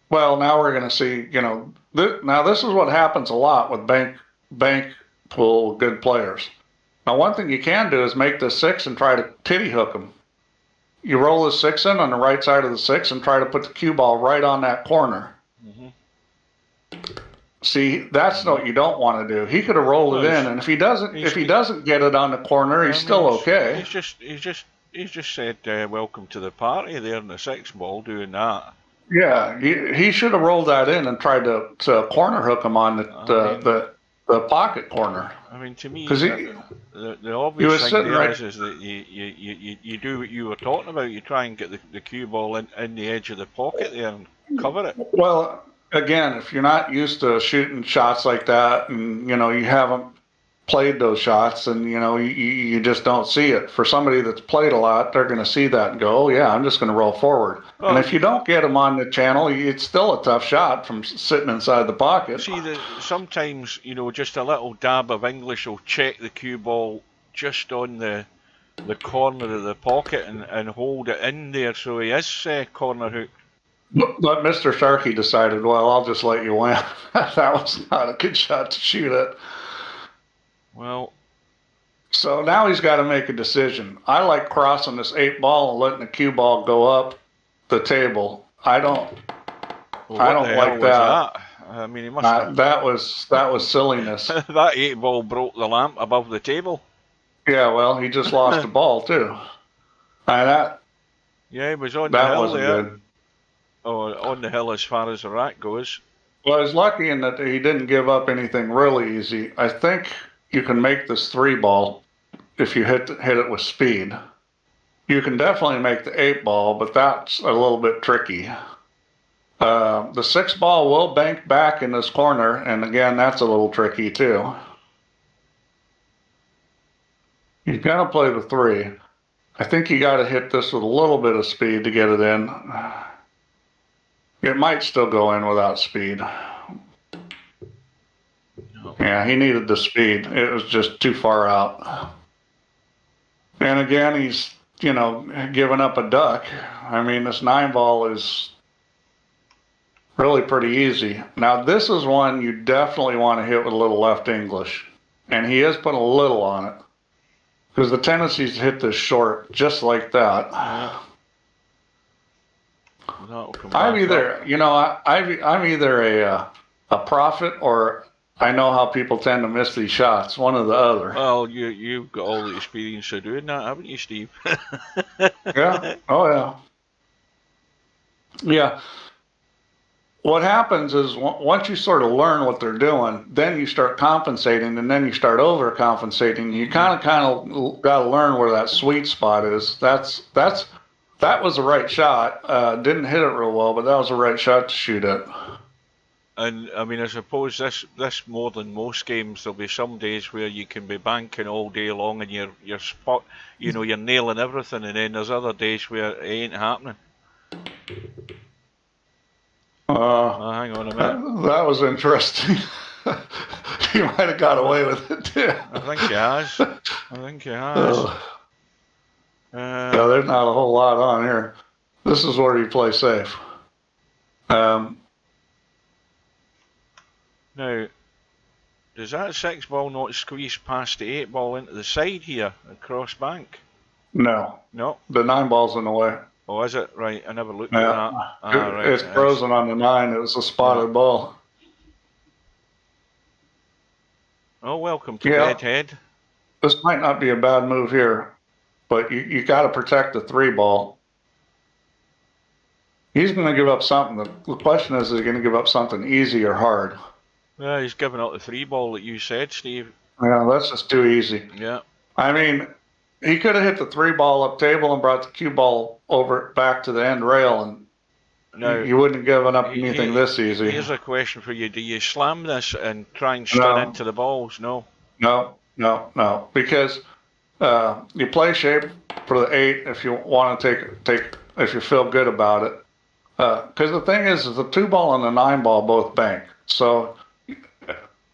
Well, now we're going to see, now this is what happens a lot with bank pool good players. Now, one thing you can do is make the 6 and try to titty hook them. You roll the 6 in on the right side of the 6 and try to put the cue ball right on that corner. See, that's what you don't want to do. He could have rolled it in, and if he doesn't get it on the corner, he's still okay. He's just said welcome to the party there in the 6 ball doing that. Yeah, he should have rolled that in and tried to corner hook him on the pocket corner. I mean, to me, the obvious thing there is that you do what you were talking about. You try and get the cue ball in the edge of the pocket there and cover it. Well, again, if you're not used to shooting shots like that, and you haven't played those shots, and you just don't see it. For somebody that's played a lot, they're going to see that and go, "Oh yeah, I'm just going to roll forward." Oh, and if you don't get them on the channel, it's still a tough shot from sitting inside the pocket. See, sometimes just a little dab of English will check the cue ball just on the corner of the pocket and hold it in there, so he is corner hook. But Mr. Sharky decided, well, I'll just let you win. That was not a good shot to shoot at. Well, so now he's got to make a decision. I like crossing this 8 ball and letting the cue ball go up the table. I don't like that. I mean, he must have... that was silliness. That 8 ball broke the lamp above the table. Yeah, well, he just lost the ball too. Yeah, he was on the hill. That wasn't good. Oh, on the hill as far as the rack goes. Well, he's lucky in that he didn't give up anything really easy. I think you can make this 3 ball if you hit it with speed. You can definitely make the 8 ball, but that's a little bit tricky. The 6 ball will bank back in this corner, and again, that's a little tricky too. You've got to play the 3. I think you got to hit this with a little bit of speed to get it in. It might still go in without speed. Yeah, he needed the speed. It was just too far out. And again, he's, giving up a duck. I mean, this 9 ball is really pretty easy. Now, this is one you definitely want to hit with a little left English. And he is putting a little on it. Because the tendency is to hit this short, just like that. Yeah. I'm either, I'm either a prophet or I know how people tend to miss these shots. One or the other. Well, you've got all the experience of doing that, haven't you, Steve? Yeah. Oh, yeah. Yeah. What happens is once you sort of learn what they're doing, then you start compensating, and then you start overcompensating. You kind of got to learn where that sweet spot is. That was the right shot. Didn't hit it real well, but that was the right shot to shoot at. And I mean, I suppose this more than most games, there'll be some days where you can be banking all day long and you're spot, you're nailing everything, and then there's other days where it ain't happening. Hang on a minute. That was interesting. You might have got away with it too. I think he has. Yeah, there's not a whole lot on here. This is where you play safe. Now, does that 6 ball not squeeze past the 8 ball into the side here, across bank? No. No? The 9 ball's in the way. Oh, is it? Right, I never looked at that. Right, it's frozen on the 9. It was a spotted ball. Oh, welcome to Bedhead. This might not be a bad move here, but you got to protect the 3 ball. He's going to give up something. The question is he going to give up something easy or hard? Yeah, he's giving up the 3 ball that you said, Steve. Yeah, that's just too easy. Yeah. I mean, he could have hit the 3 ball up table and brought the cue ball over back to the end rail, and Now, you wouldn't have given up anything this easy. here's a question for you. Do you slam this and try and spin No. into the balls? No. No, because you play shape for the 8 if you want to take if you feel good about it. Because the thing is the 2 ball and the 9 ball both bank. So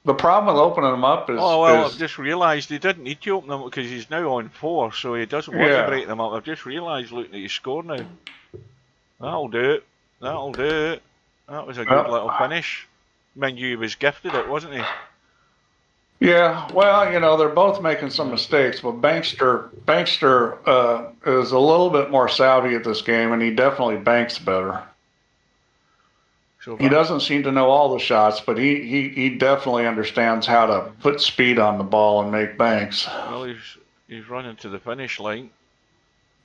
the problem with opening them up is. Oh well, I've just realised he didn't need to open them because he's now on 4, so he doesn't want to break them up. I've just realised looking at his score now. That'll do it. That'll do it. That was a good little finish. Mind you, he was gifted it, wasn't he? Yeah, well, you know, they're both making some mistakes, but Bankster is a little bit more savvy at this game, and he definitely banks better. So he doesn't seem to know all the shots, but he definitely understands how to put speed on the ball and make banks. Well, he's running to the finish line.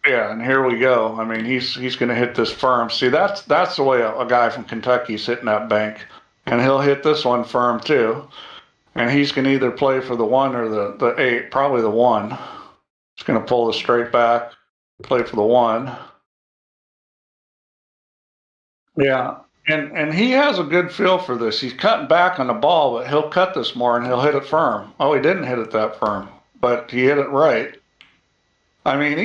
Yeah, and here we go. I mean, he's going to hit this firm. See, that's the way a guy from Kentucky's hitting that bank, and he'll hit this one firm too. And he's going to either play for the 1 or the 8, probably the 1. He's going to pull the straight back, play for the 1. Yeah, and he has a good feel for this. He's cutting back on the ball, but he'll cut this more and he'll hit it firm. Oh, he didn't hit it that firm, but he hit it right. I mean,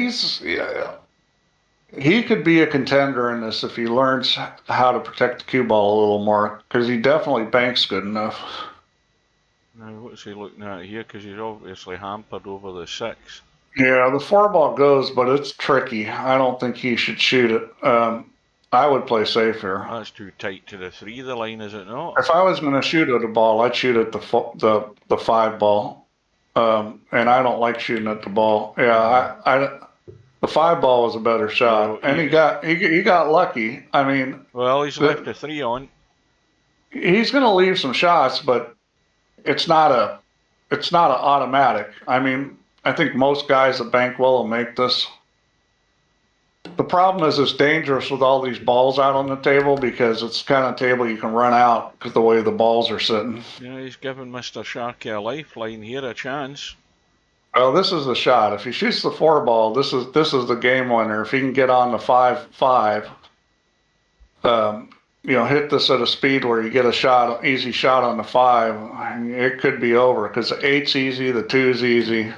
he could be a contender in this if he learns how to protect the cue ball a little more, because he definitely banks good enough. Now, what's he looking at here? Because he's obviously hampered over the 6. Yeah, the 4 ball goes, but it's tricky. I don't think he should shoot it. I would play safe here. That's too tight to the 3, the line, is it not? If I was going to shoot at a ball, I'd shoot at the 5 ball. And I don't like shooting at the ball. Yeah, the 5 ball was a better shot, and he got lucky. I mean, well, he's left the 3 on. He's going to leave some shots, but it's not a automatic. I mean, I think most guys that bank well will make this. The problem is it's dangerous with all these balls out on the table, because it's the kind of table you can run out because the way the balls are sitting. Yeah, he's giving Mr. Sharky a lifeline here, a chance. Well, this is the shot. If he shoots the 4 ball, this is the game winner. If he can get on the 5-5, you know, hit this at a speed where you get a easy shot on the 5, it could be over, because the 8's easy, the 2's easy.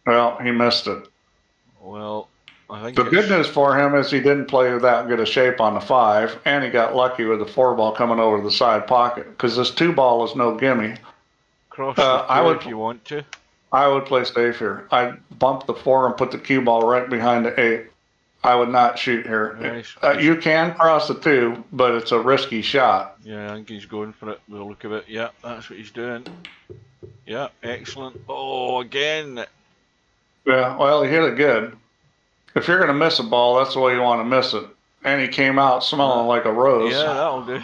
Well, he missed it. Well, I think the good news for him is he didn't play that good a shape on the 5, and he got lucky with the 4 ball coming over the side pocket, because this 2 ball is no gimme. Cross the 2 if you want to. I would play safe here. I'd bump the 4 and put the cue ball right behind the 8. I would not shoot here. Nice. You can cross the 2, but it's a risky shot. Yeah, I think he's going for it with the look of it. Yeah, that's what he's doing. Yeah, excellent. Oh, again. Yeah, well, he hit it good. If you're going to miss a ball, that's the way you want to miss it. And he came out smelling like a rose. Yeah, that'll do.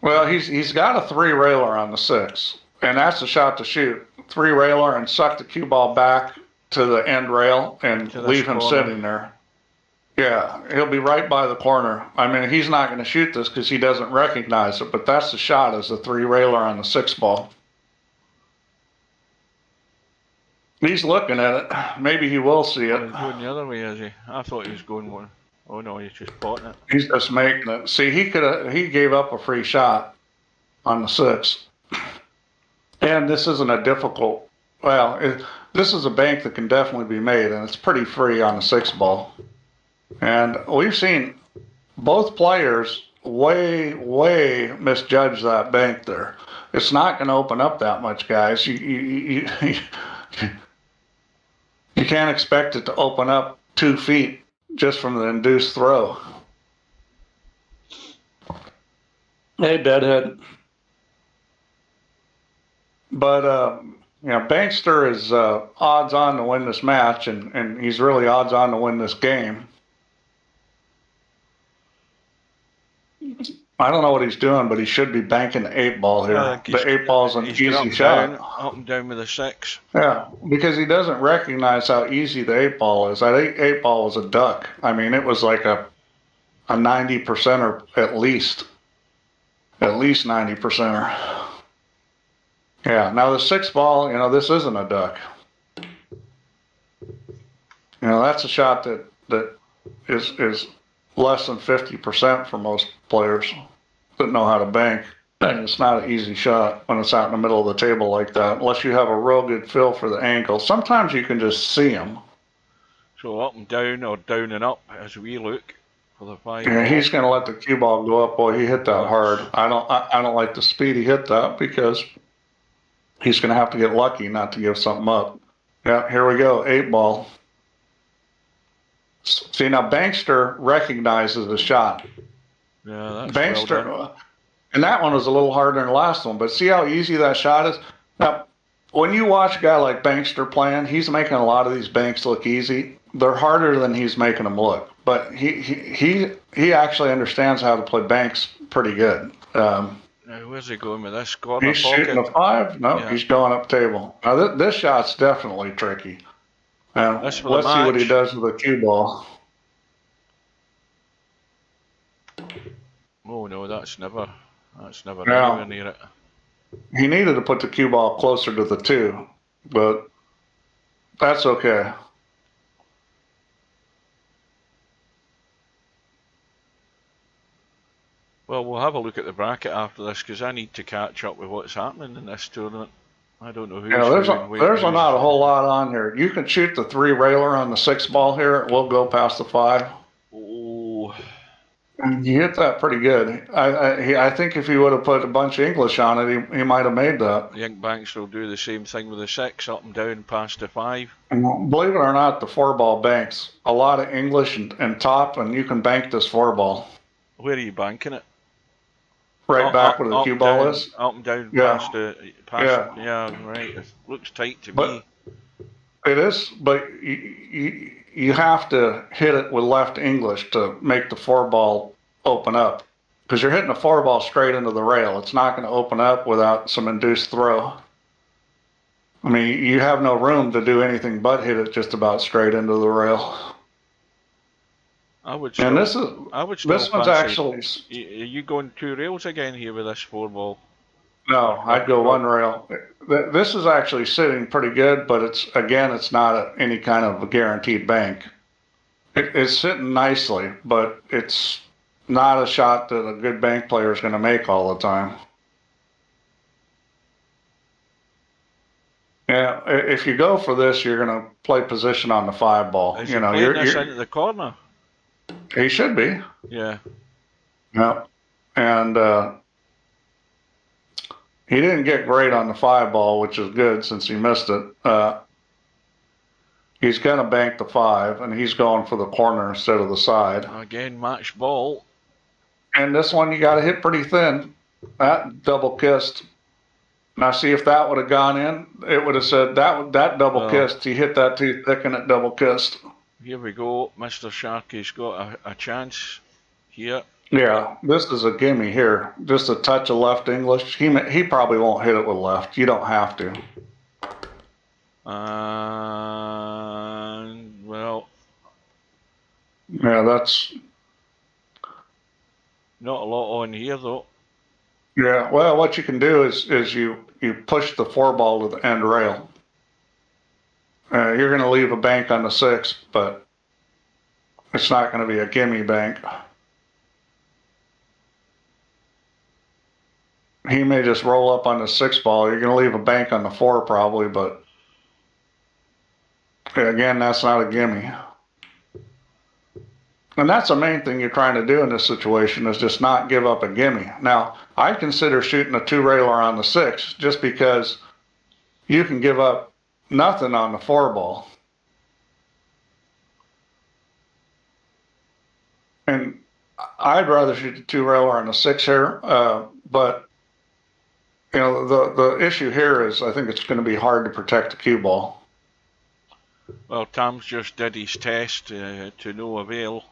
Well, he's got a 3 railer on the 6, and that's the shot to shoot. 3 railer and suck the cue ball back to the end rail and leave him sitting there. Yeah, he'll be right by the corner. I mean, he's not going to shoot this because he doesn't recognize it, but that's the shot, is the 3 railer on the 6 ball. He's looking at it. Maybe he will see it. He's going the other way, is he? I thought he was going one. Oh no, he's just potting it. He's just making it. See, he gave up a free shot on the 6. And this isn't a difficult, this is a bank that can definitely be made, and it's pretty free on the 6 ball. And we've seen both players way misjudge that bank there. It's not going to open up that much, guys. You can't expect it to open up 2 feet just from the induced throw. Hey, bedhead. But, you know, Bankster is odds on to win this match, and he's really odds on to win this game. I don't know what he's doing, but he should be banking the 8 ball here. The 8 ball's an easy shot. Up and down with the 6. Yeah, because he doesn't recognize how easy the 8 ball is. That 8 ball was a duck. I mean, it was like a 90% or at least. At least 90%er. Yeah, now the 6-ball, this isn't a duck. That's a shot that is less than 50% for most players that know how to bank. And it's not an easy shot when it's out in the middle of the table like that, unless you have a real good feel for the angle. Sometimes you can just see them. So up and down or down and up as we look for the 5 Yeah, ball. he's going to let the cue ball go up. Boy, he hit that hard. I don't like the speed he hit that because he's going to have to get lucky not to give something up. Yeah, here we go, 8-ball. See, now bankster recognizes the shot. Yeah, that's bankster, well done. And that one was a little harder than the last one, but see how easy that shot is? Now, when you watch a guy like bankster playing, he's making a lot of these banks look easy. They're harder than he's making them look, but he actually understands how to play banks pretty good. Now, where's he going with this? Corner He's pocket? shooting a 5? No, yeah. He's going up table. Now, this shot's definitely tricky. Let's see what he does with the cue ball. Oh no, that's never anywhere near it. He needed to put the cue ball closer to the 2, but that's okay. Well, we'll have a look at the bracket after this because I need to catch up with what's happening in this tournament. I don't know who's there's not a whole lot on here. You can shoot the 3 railer on the 6-ball here. It will go past the 5. Oh. You hit that pretty good. I think if he would have put a bunch of English on it, he might have made that. I think bankster will do the same thing with the 6, up and down past the 5. Believe it or not, the 4-ball banks a lot of English and top, and you can bank this 4-ball. Where are you banking it? Right back where the cue ball is. Up and down past the yeah, right. It looks tight to me. It is, but you have to hit it with left English to make the 4-ball open up, because you're hitting a 4-ball straight into the rail. It's not going to open up without some induced throw. I mean, you have no room to do anything but hit it just about straight into the rail. This one's actually. Are you going 2 rails again here with this 4-ball? No, I'd go 1 rail. This is actually sitting pretty good, but it's not any kind of a guaranteed bank. It's sitting nicely, but it's not a shot that a good bank player is going to make all the time. Yeah, if you go for this, you're going to play position on the 5-ball. Is he playing this into the corner? He should be. Yeah. Yeah, and he didn't get great on the 5-ball, which is good since he missed it. He's going to bank the 5, and he's going for the corner instead of the side. Again, match ball. And this one you got to hit pretty thin. That double kissed. Now see, if that would have gone in, it would have said that double kissed. He hit that too thick and it double kissed. Here we go. Mr. Sharky's got a chance here. Yeah, this is a gimme here. Just a touch of left English. He probably won't hit it with left. You don't have to. Well. Yeah, that's. Not a lot on here though. Yeah, well, what you can do is you push the 4-ball to the end rail. You're going to leave a bank on the 6, but it's not going to be a gimme bank. He may just roll up on the 6-ball. You're going to leave a bank on the 4 probably, but again, that's not a gimme. And that's the main thing you're trying to do in this situation, is just not give up a gimme. Now, I consider shooting a 2-railer on the 6 just because you can give up nothing on the 4-ball. And I'd rather shoot the 2-railer on the 6 here, but the issue here is I think it's going to be hard to protect the cue ball. Well, Tom's just did his test to no avail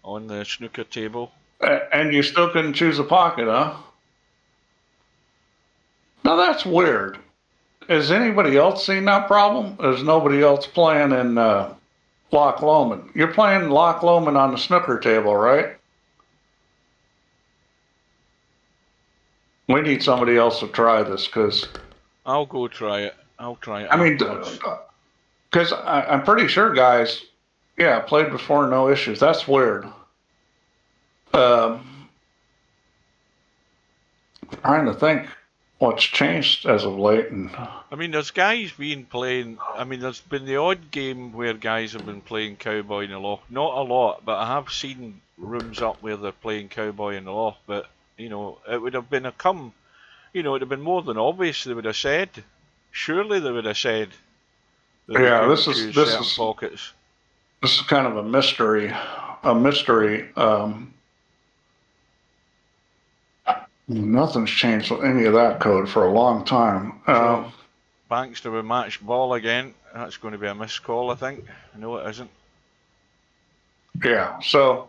on the snooker table. And you still couldn't choose a pocket, huh? Now that's weird. Has anybody else seen that problem? There's nobody else playing in Loch Lomond. You're playing Loch Lomond on the snooker table, right? We need somebody else to try this because I'll go try it. I'll try it I mean, afterwards. because I'm pretty sure guys, yeah, played before, no issues. That's weird. Trying to think what's changed as of late, and I mean, there's guys been playing. I mean, there's been the odd game where guys have been playing Cowboy in the Loft. Not a lot, but I have seen rooms up where they're playing Cowboy in the Loft. But you know, it would have been a come. You know, it'd have been more than obvious. They would have said. Surely they would have said that they yeah, couldn't choose certain pockets. This is kind of a mystery. A mystery. Nothing's changed with any of that code for a long time. So, bankster with match ball again. That's going to be a missed call, I think. No, it isn't. Yeah, so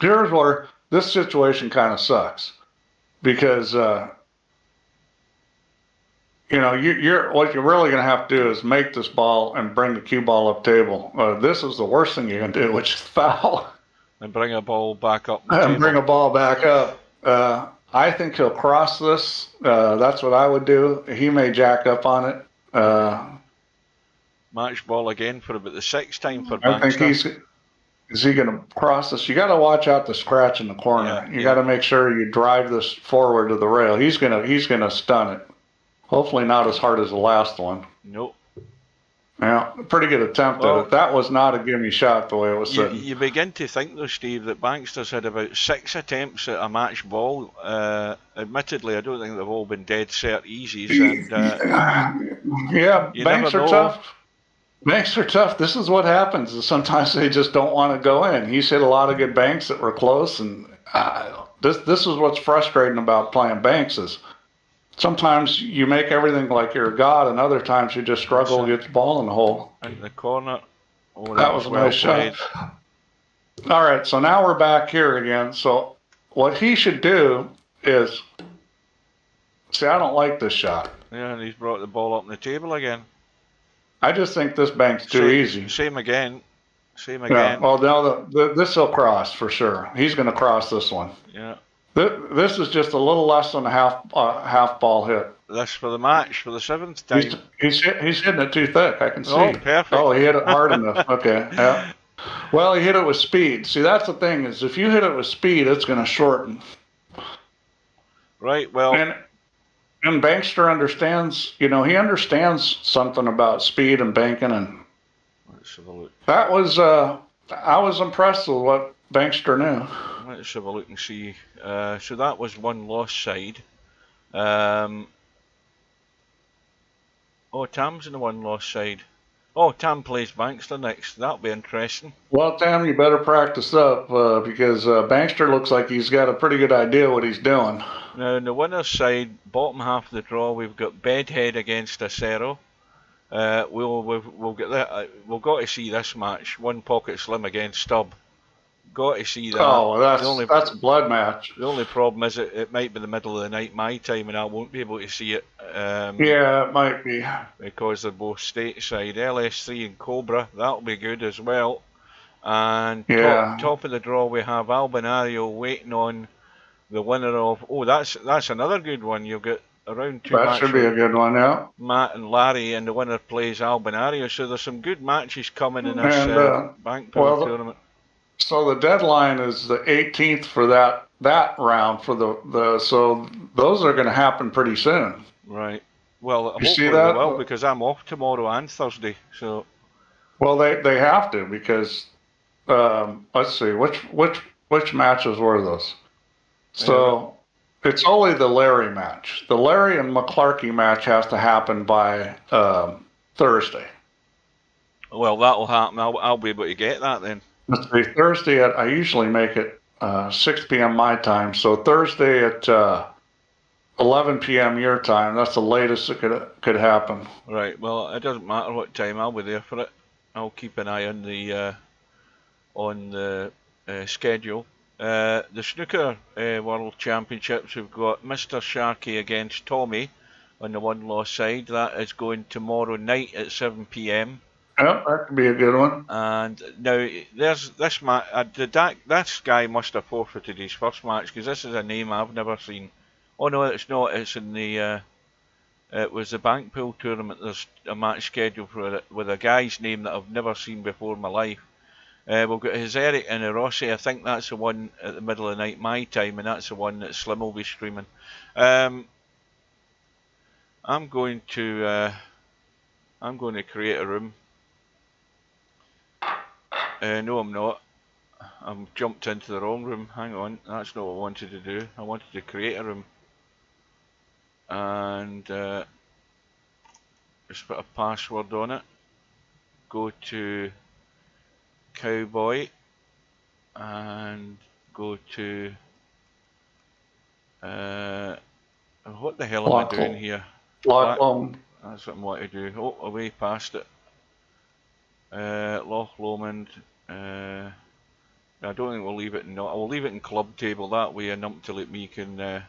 here's where this situation kind of sucks because you know you're what you're really going to have to do is make this ball and bring the cue ball up table. This is the worst thing you can do, which is foul. And bring a ball back up. And bring a ball back up. I think he'll cross this. That's what I would do. He may jack up on it. Match ball again for about the sixth time for I think bankster. is he going to cross this? You got to watch out the scratch in the corner. You got to make sure you drive this forward to the rail. He's gonna stun it. Hopefully not as hard as the last one. Nope. Yeah, pretty good attempt at it. That was not a gimme shot the way it was sitting. You begin to think though, Steve, that bankster's had about 6 attempts at a match ball. Admittedly, I don't think they've all been dead set easies. And, yeah, banks are tough. Banks are tough. This is what happens. Is sometimes they just don't want to go in. He's hit a lot of good banks that were close, and this is what's frustrating about playing banks is sometimes you make everything like you're a god, and other times you just struggle to get the ball in the hole. In the corner. Oh, that was a nice shot. All right, so now we're back here again. So what he should do is, see, I don't like this shot. Yeah, and he's brought the ball up on the table again. I just think this bank's too easy. Same again. Same again. Yeah, well, now this will cross for sure. He's going to cross this one. Yeah. This is just a little less than a half ball hit. This for the match for the 7th time. He's hitting it too thick. I can see. Oh, perfect. Oh, he hit it hard enough. Okay. Yeah. Well, he hit it with speed. See, that's the thing is if you hit it with speed, it's going to shorten. Right. Well. And Bankster understands. You know, he understands something about speed and banking, and let's have a look. That was. I was impressed with what Bankster knew. Let's have a look and see. So that was one loss side. Oh, Tam's in the one loss side. Oh, Tam plays Bankster next. That'll be interesting. Well, Tam, you better practice up because Bankster looks like he's got a pretty good idea what he's doing. Now, on the winner's side, bottom half of the draw, we've got Bedhead against Acero. We'll get that. We've got to see this match. One Pocket Slim against Stubb. Got to see that. Oh, that's a blood match. The only problem is it might be the middle of the night my time, and I won't be able to see it. Yeah, it might be because they're both stateside. LS3 and Cobra, that'll be good as well. And top of the draw we have Albinario waiting on the winner of. Oh, that's another good one. You've got around 2 matches. That should be a good one, yeah. Matt and Larry, and the winner plays Albinario. So there's some good matches coming in this bank tournament. So the deadline is the 18th for that round for the so those are going to happen pretty soon. Right. Well, you see that? Well, because I'm off tomorrow and Thursday. So. Well, they have to because let's see which matches were those. So it's only the Larry match. The Larry and McClarkey match has to happen by Thursday. Well, that'll happen. I'll be able to get that then. Let's see, Thursday I usually make it 6 p.m. my time, so Thursday at 11 p.m. your time. That's the latest it could happen. Right. Well, it doesn't matter what time. I'll be there for it. I'll keep an eye on the schedule. The Snooker World Championships. We've got Mr. Sharky against Tommy on the one loss side. That is going tomorrow night at 7 p.m. Yep, that could be a good one. And now there's this match. This guy must have forfeited his first match because this is a name I've never seen. Oh no, it's not. It's in the. It was the bank pool tournament. There's a match scheduled for it with a guy's name that I've never seen before in my life. We've got his Eric and Rossi. I think that's the one at the middle of the night my time, and that's the one that Slim will be streaming. I'm going to create a room. No, I'm not. I've jumped into the wrong room. Hang on, that's not what I wanted to do. I wanted to create a room. And just put a password on it. Go to Cowboy and go to what the hell am I doing here? Loch Lomond. That's what I'm wanting to do. Oh, away past it. Loch Lomond. I don't think we'll leave it in. I'll leave it in club table that way, and until me can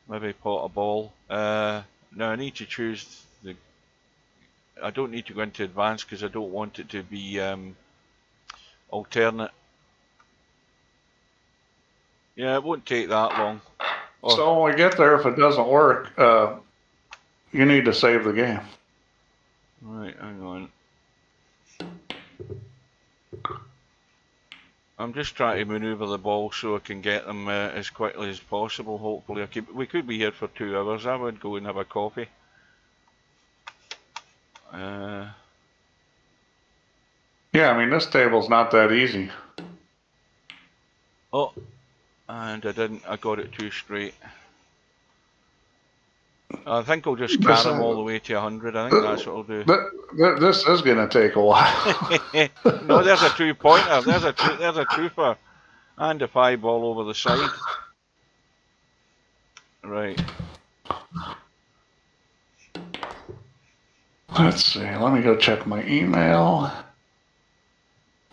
maybe pot a ball. Now I need to choose the. I don't need to go into advanced because I don't want it to be alternate. Yeah, it won't take that long. Oh. So when we get there, if it doesn't work, you need to save the game. Right, hang on. I'm just trying to maneuver the ball so I can get them as quickly as possible. Hopefully, we could be here for 2 hours. I would go and have a coffee. Yeah, I mean this table's not that easy. Oh, and I didn't. I got it too straight. I think I'll just carry them all the way to 100. I think that's what I'll do. This is going to take a while. No, there's a 2-pointer. There's a trooper, and a 5 ball over the side. Right. Let's see. Let me go check my email.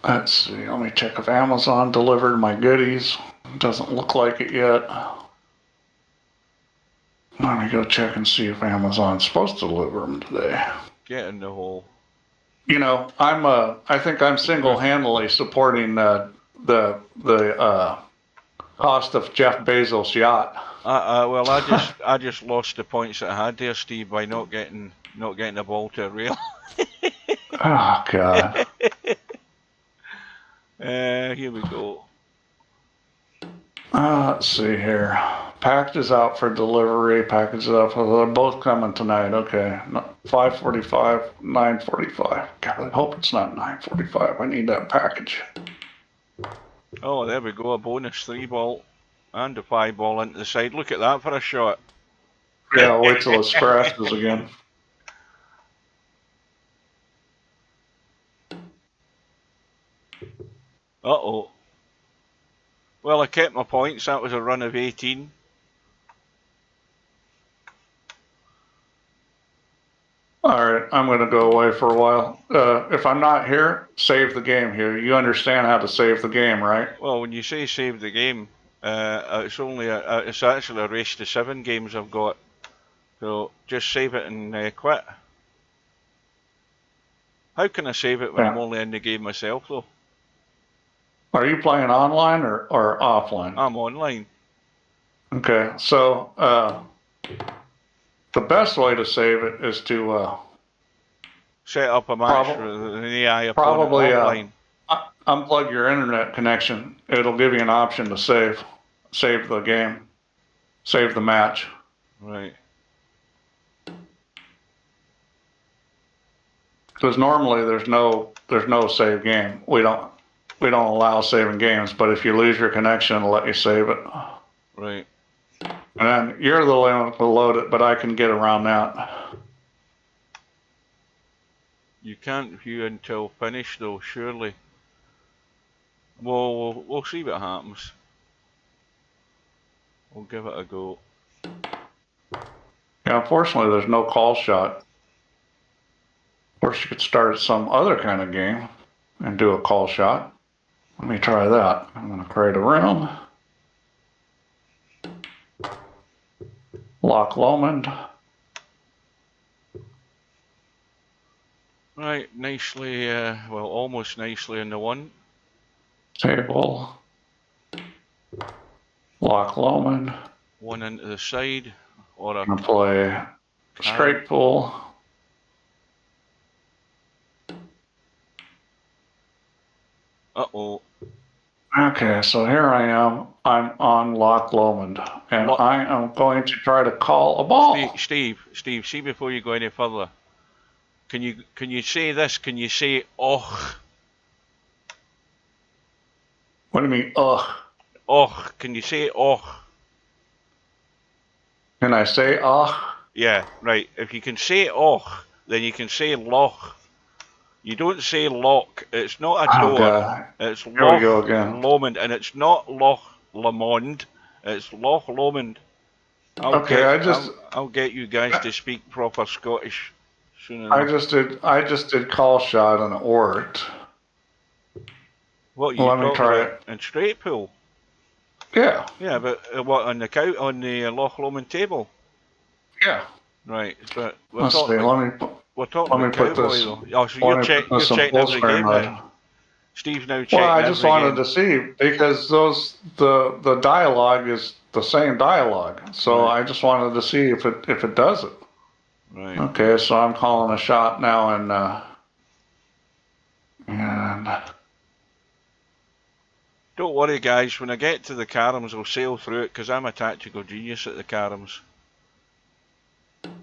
Let's see. Let me check if Amazon delivered my goodies. Doesn't look like it yet. Let me go check and see if Amazon's supposed to deliver them today. Get in the hole. You know, I think I'm single-handedly supporting the cost of Jeff Bezos' yacht. Well, I just lost the points that I had there, Steve, by not getting the ball to a rail. Oh God. Here we go. Let's see here. Package is out for delivery. Package is out for. They're both coming tonight. Okay. 5:45, 9:45. God, I hope it's not 9:45. I need that package. Oh, there we go. A bonus 3 ball and a 5 ball into the side. Look at that for a shot. Yeah, I'll wait till it scratches again. Uh-oh. Well, I kept my points. That was a run of 18. Alright, I'm going to go away for a while. If I'm not here, save the game here. You understand how to save the game, right? Well, when you say save the game, it's actually a race to 7 games I've got. So just save it and quit. How can I save it when I'm only in the game myself, though? Are you playing online or offline? I'm online. Okay, so the best way to save it is to set up a match with an AI opponent offline. Unplug your internet connection. It'll give you an option to save the game, save the match. Right. Because normally there's no save game. We don't allow saving games, but if you lose your connection, it'll let you save it. Right. And then you're the one to load it, but I can get around that. You can't view until finished, though, surely. Well, we'll see what happens. We'll give it a go. Yeah, unfortunately, there's no call shot. Of course, you could start some other kind of game and do a call shot. Let me try that. I'm going to create a room. Loch Lomond. Right, nicely, well, almost nicely in the 1. Table. Loch Lomond. one into the side, or I'm gonna play straight pull. Uh-oh. Okay, so here I am. I'm on Loch Lomond, and I am going to try to call a ball. Steve, see before you go any further. Can you say this? Can you say och? What do you mean, ugh? Och. Can you say och? Can I say ugh? Yeah, right. If you can say och, then you can say loch. You don't say loch. It's not a door. God. It's Here Loch we go again. Lomond, and it's not Loch Lomond. It's Loch Lomond. I'll get you guys to speak proper Scottish soon enough. I just did call shot and it worked. What you talking about? And straight pull. Yeah. Yeah, but what on the Loch Lomond table? Yeah. Right, but Let's see. We're talking about Cowboy though. Oh, so you're checking every game now. Steve's now checking. Well, I just wanted to see because the dialogue is the same dialogue, so right. I just wanted to see if it does it. Right. Okay, so I'm calling a shot now, and don't worry, guys. When I get to the caroms, I'll sail through it because I'm a tactical genius at the caroms.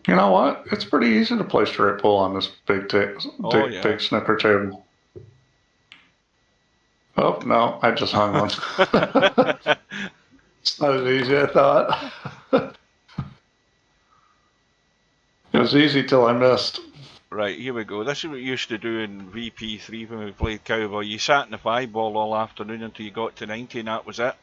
You know what? It's pretty easy to play straight pull on this big snooker table. Oh, no, I just hung one. It's not as easy as I thought. It was easy till I missed. Right, here we go. This is what we used to do in VP3 when we played Cowboy. You sat in the 5-ball all afternoon until you got to 90 and that was it.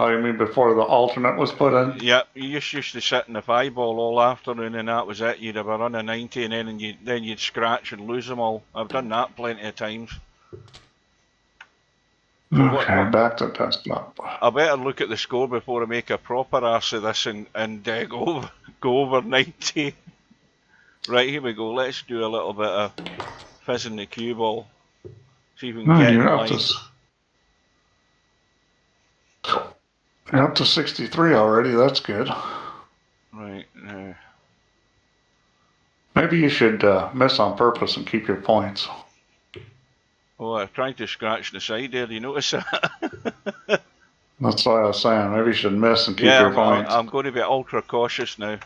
Oh, you mean before the alternate was put in? Yep, you just used to sit in the 5-ball all afternoon and that was it. You'd have a run of 90 and then you'd scratch and lose them all. I've done that plenty of times. So okay, back to desktop. I better look at the score before I make a proper ass of this and go over 90. Right, here we go. Let's do a little bit of fizzing the cue ball. See if we can get in line. You're up to 63 already. That's good. Right. Maybe you should miss on purpose and keep your points. Oh, I tried to scratch the side there. Do you notice that? That's what I was saying. Maybe you should miss and keep your points. I'm going to be ultra cautious now.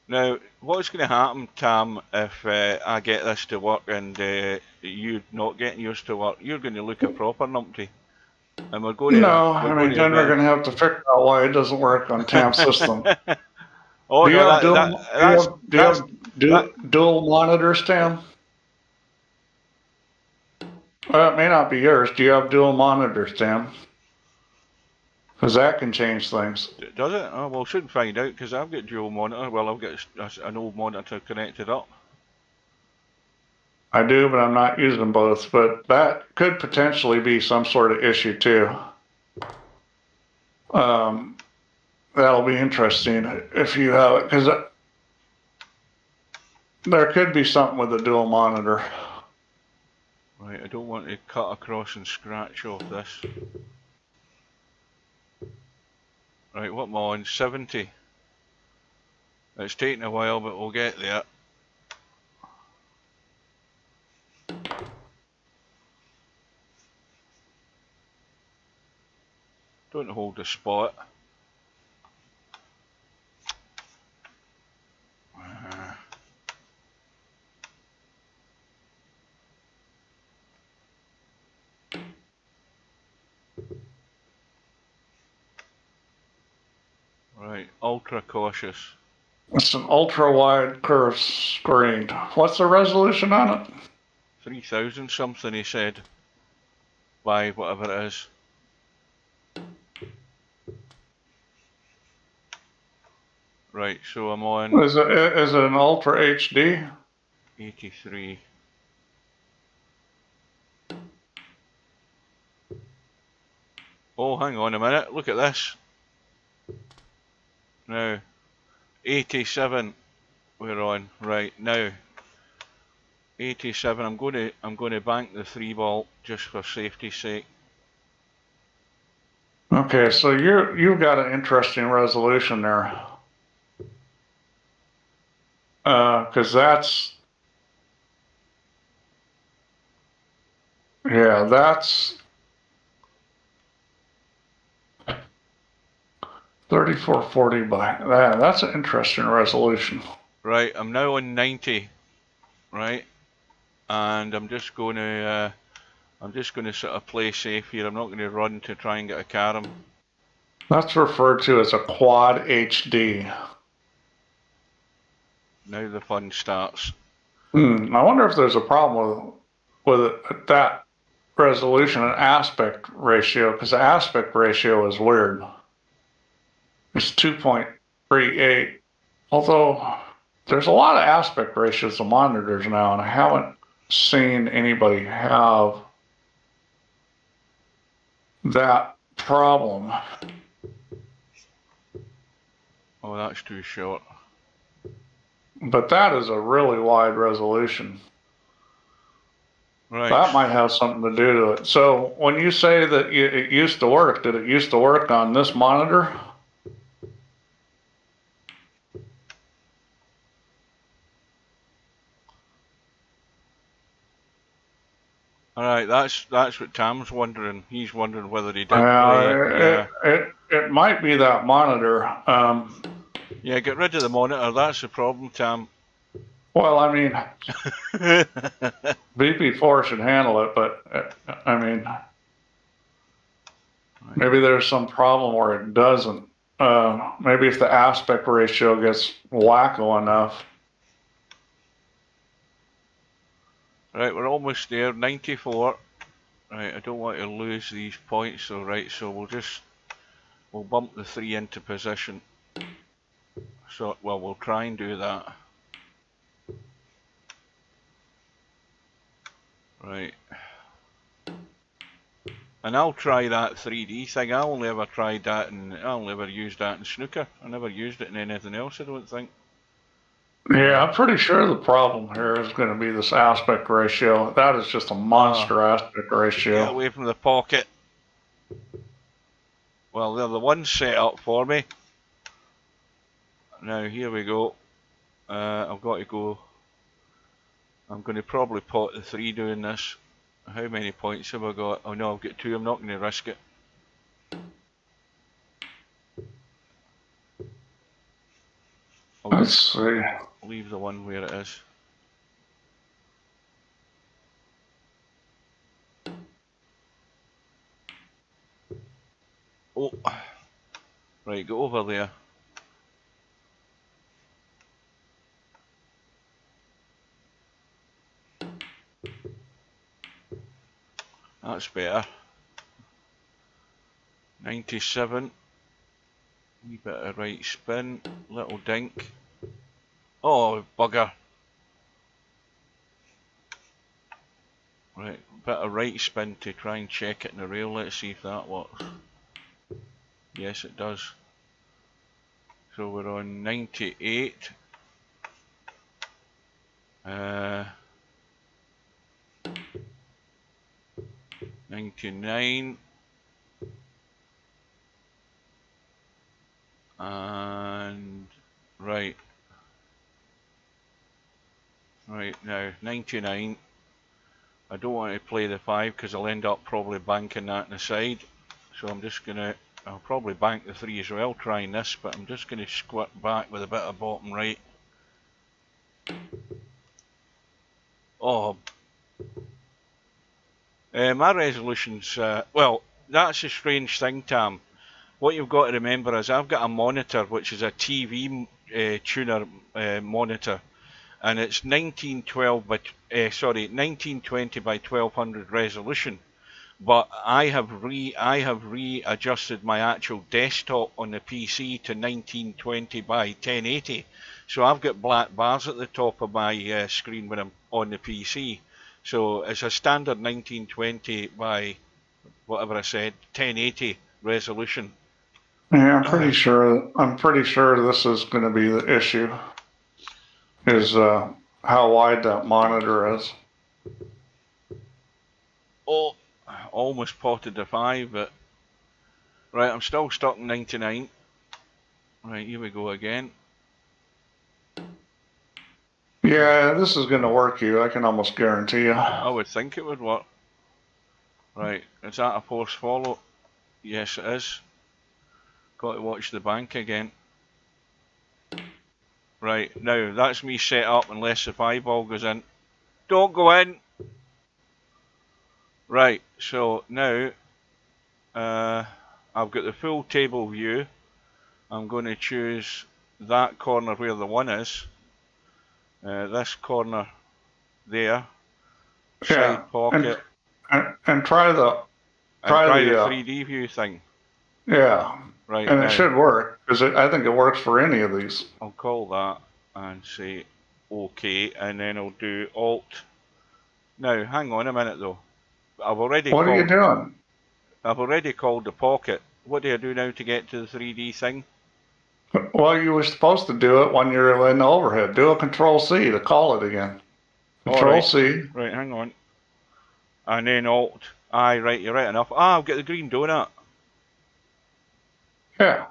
Now, what's going to happen, Tam, if I get this to work and you not getting yours to work? You're going to look a proper numpty. And we're going to... No, I mean, then we're going to have to figure out why it doesn't work on Tam's system. Oh, do you have dual monitors, Tam? Well, it may not be yours. Do you have dual monitors, Tam? Because that can change things. Does it? Oh, well, should find out because I've got dual monitor. Well, I've got an old monitor connected up. I do, but I'm not using them both. But that could potentially be some sort of issue too. That'll be interesting if you have it, because there could be something with the dual monitor. Right, I don't want to cut across and scratch off this. Right, what am I on? 70. It's taking a while, but we'll get there. Don't hold the spot. Right, ultra cautious. It's an ultra wide curved screen. What's the resolution on it? 3000 something, he said. By whatever it is. Right, so I'm on... Is it an Ultra HD? 83. Oh, hang on a minute, look at this. Now, 87 we're on, right, now. 87. I'm going to bank the 3 ball just for safety's sake. Okay, so you've got an interesting resolution there. Because that's 3440 by that. That's an interesting resolution. Right, I'm now on 90, right, and I'm just going to sort of play safe here. I'm not going to run to try and get a carom. That's referred to as a quad HD. Now the fun starts. I wonder if there's a problem with it at that resolution and aspect ratio, because the aspect ratio is weird. It's 2.38. Although there's a lot of aspect ratios of monitors now, and I haven't seen anybody have that problem. Oh, that's too short. But that is a really wide resolution. Right. That might have something to do to it. So when you say that it used to work, did it used to work on this monitor? Alright, that's what Tam's wondering. He's wondering whether he did play. It might be that monitor. Yeah, get rid of the monitor. That's the problem, Tam. Well, I mean, VP4 should handle it, but I mean, maybe there's some problem where it doesn't. Maybe if the aspect ratio gets wacko enough. Right, we're almost there. 94. Right, I don't want to lose these points, so right, so we'll bump the 3 into position. So, well, we'll try and do that. Right. And I'll try that 3D thing. I only ever tried that, and I only ever used that in snooker. I never used it in anything else, I don't think. Yeah, I'm pretty sure the problem here is going to be this aspect ratio. That is just a monster aspect ratio. Get away from the pocket. Well, they're the ones set up for me. Now, here we go. I've got to go. I'm going to probably pot the 3 doing this. How many points have I got? Oh no, I've got 2. I'm not going to risk it. Let's see. Leave the one where it is. Oh, right, go over there. That's better. 97. Wee bit of right spin. Little dink. Oh, bugger. Right, bit of right spin to try and check it in the rail. Let's see if that works. Yes, it does. So we're on 98. 99. And right now 99. I don't want to play the 5 because I'll end up probably banking that on the side, so I'm just gonna, I'll probably bank the 3 as well trying this, but I'm just gonna squirt back with a bit of bottom right. Oh, my resolution's well, that's a strange thing, Tam. What you've got to remember is I've got a monitor which is a TV tuner monitor, and it's 1920 by 1200 resolution. But I have readjusted my actual desktop on the PC to 1920 by 1080. So I've got black bars at the top of my screen when I'm on the PC. So it's a standard 1920 by whatever I said, 1080 resolution. Yeah, I'm pretty sure this is going to be the issue. Is how wide that monitor is. Oh, almost potted the 5, but right, I'm still stuck in 99. Right, here we go again. Yeah, this is going to work you. I can almost guarantee you. I would think it would work. Right, is that a force follow? Yes, it is. Got to watch the bank again. Right, now that's me set up unless the 5 ball goes in. Don't go in! Right, so now I've got the full table view. I'm going to choose that corner where the 1 is. This corner there. Yeah, Side pocket. and try the And try the 3D view thing. Yeah, Right, and now it should work because I think it works for any of these. I'll call that and say OK, and then I'll do Alt. Now, hang on a minute though. I've already What are you doing? called the pocket. What do I do now to get to the 3D thing? Well, you were supposed to do it when you're in the overhead. Do a Control C to call it again. Control C. Right, hang on. And then Alt. Aye, right, you're right enough. Ah, I've got the green donut. Yeah.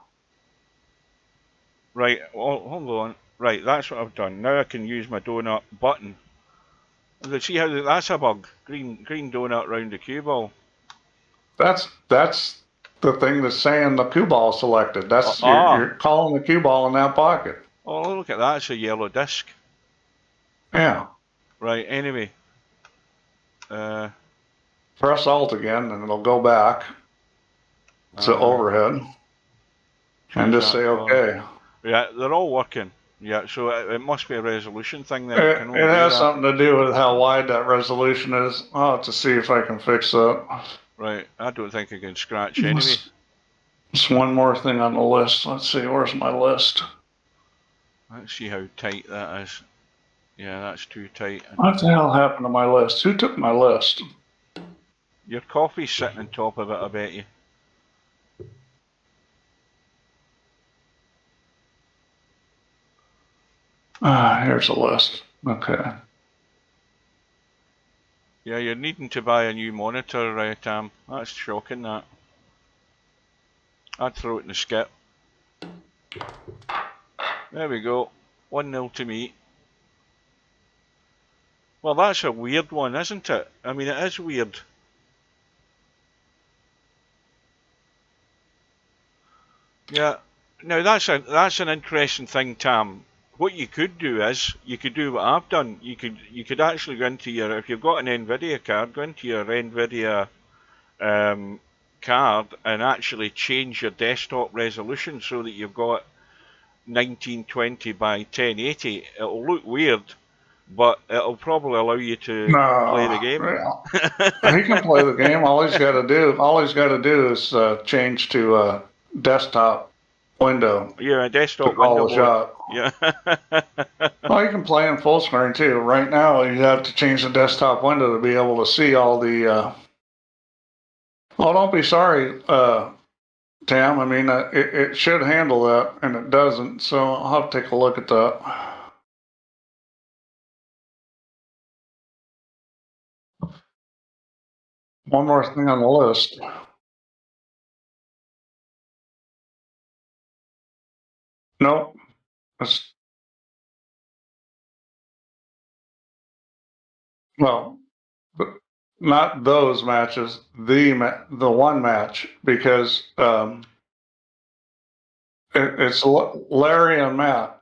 Right, hold on. Right, that's what I've done. Now I can use my donut button. See how that's a bug? Green donut round the cue ball. That's the thing that's saying the cue ball selected. That's you're calling the cue ball in that pocket. Oh, look at that. It's a yellow disc. Yeah. Right, anyway. Press Alt again and it'll go back to overhead. And just say OK. Yeah, they're all working. Yeah, so it must be a resolution thing then. It has something to do with how wide that resolution is. I'll have to see if I can fix that. Right, I don't think I can scratch anyway. Just one more thing on the list. Let's see, where's my list? Let's see how tight that is. Yeah, that's too tight. What the hell happened to my list? Who took my list? Your coffee's sitting on top of it, I bet you. Here's a list. Okay. Yeah, you're needing to buy a new monitor, Tam. That's shocking, that. I'd throw it in the skip. There we go. 1-0 to me. Well, that's a weird one, isn't it? I mean, it is weird. Yeah. Now, that's an interesting thing, Tam. What you could do is, you could do what I've done. You could actually go into your, if you've got an NVIDIA card, go into your NVIDIA card and actually change your desktop resolution so that you've got 1920 by 1080. It'll look weird, but it'll probably allow you to play the game. He can play the game. All he's got to do is change to desktop window. Yeah, a desktop window. Shot. Yeah. Well, you can play in full screen too. Right now, you have to change the desktop window to be able to see all the. Oh, don't be sorry, Tam. I mean, it should handle that, and it doesn't. So I'll have to take a look at that. One more thing on the list. Nope. Well, but not those matches. The one match because it's Larry and Matt.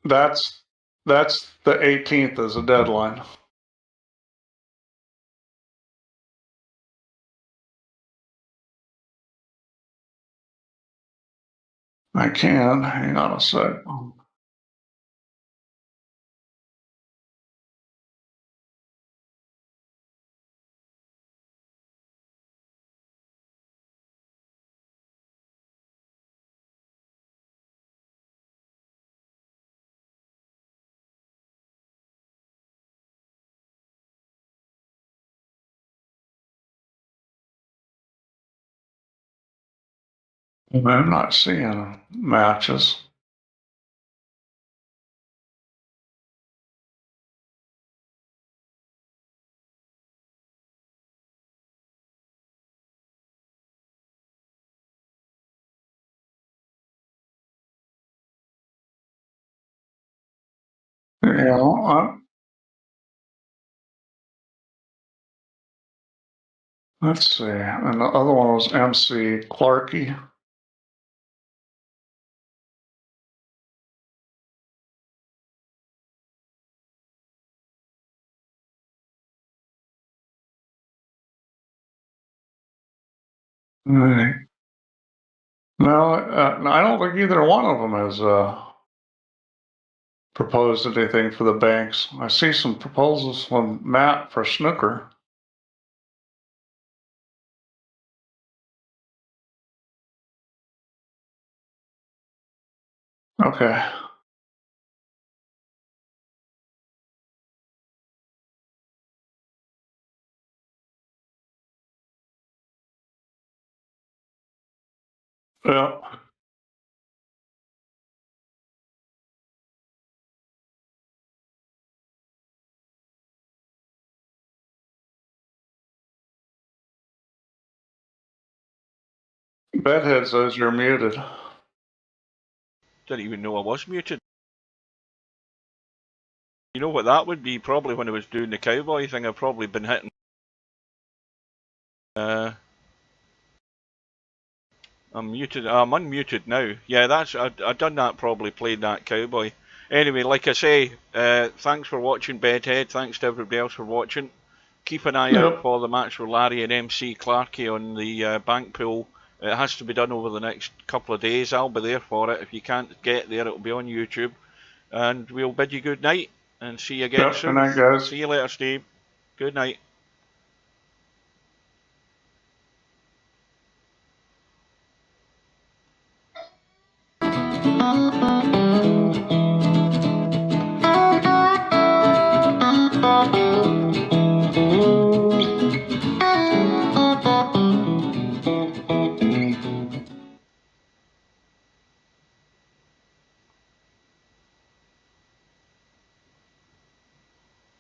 That's the 18th as a deadline. I can. Hang on a sec. I'm not seeing matches. Yeah, let's see. And the other one was MC Clarkey. Right. No, I don't think either one of them has proposed anything for the banks. I see some proposals from Matt for snooker. Okay. Yeah. Bedhead says you're muted. Didn't even know I was muted. You know what that would be? Probably when I was doing the cowboy thing, I've probably been hitting. I'm muted. I'm unmuted now. Yeah, I done that. Probably played that cowboy. Anyway, like I say, thanks for watching, Bedhead. Thanks to everybody else for watching. Keep an eye out for the match with Larry and MC Clarkey on the bank pool. It has to be done over the next couple of days. I'll be there for it. If you can't get there, it'll be on YouTube. And we'll bid you good night and see you again soon. Good night, guys. See you later, Steve. Good night.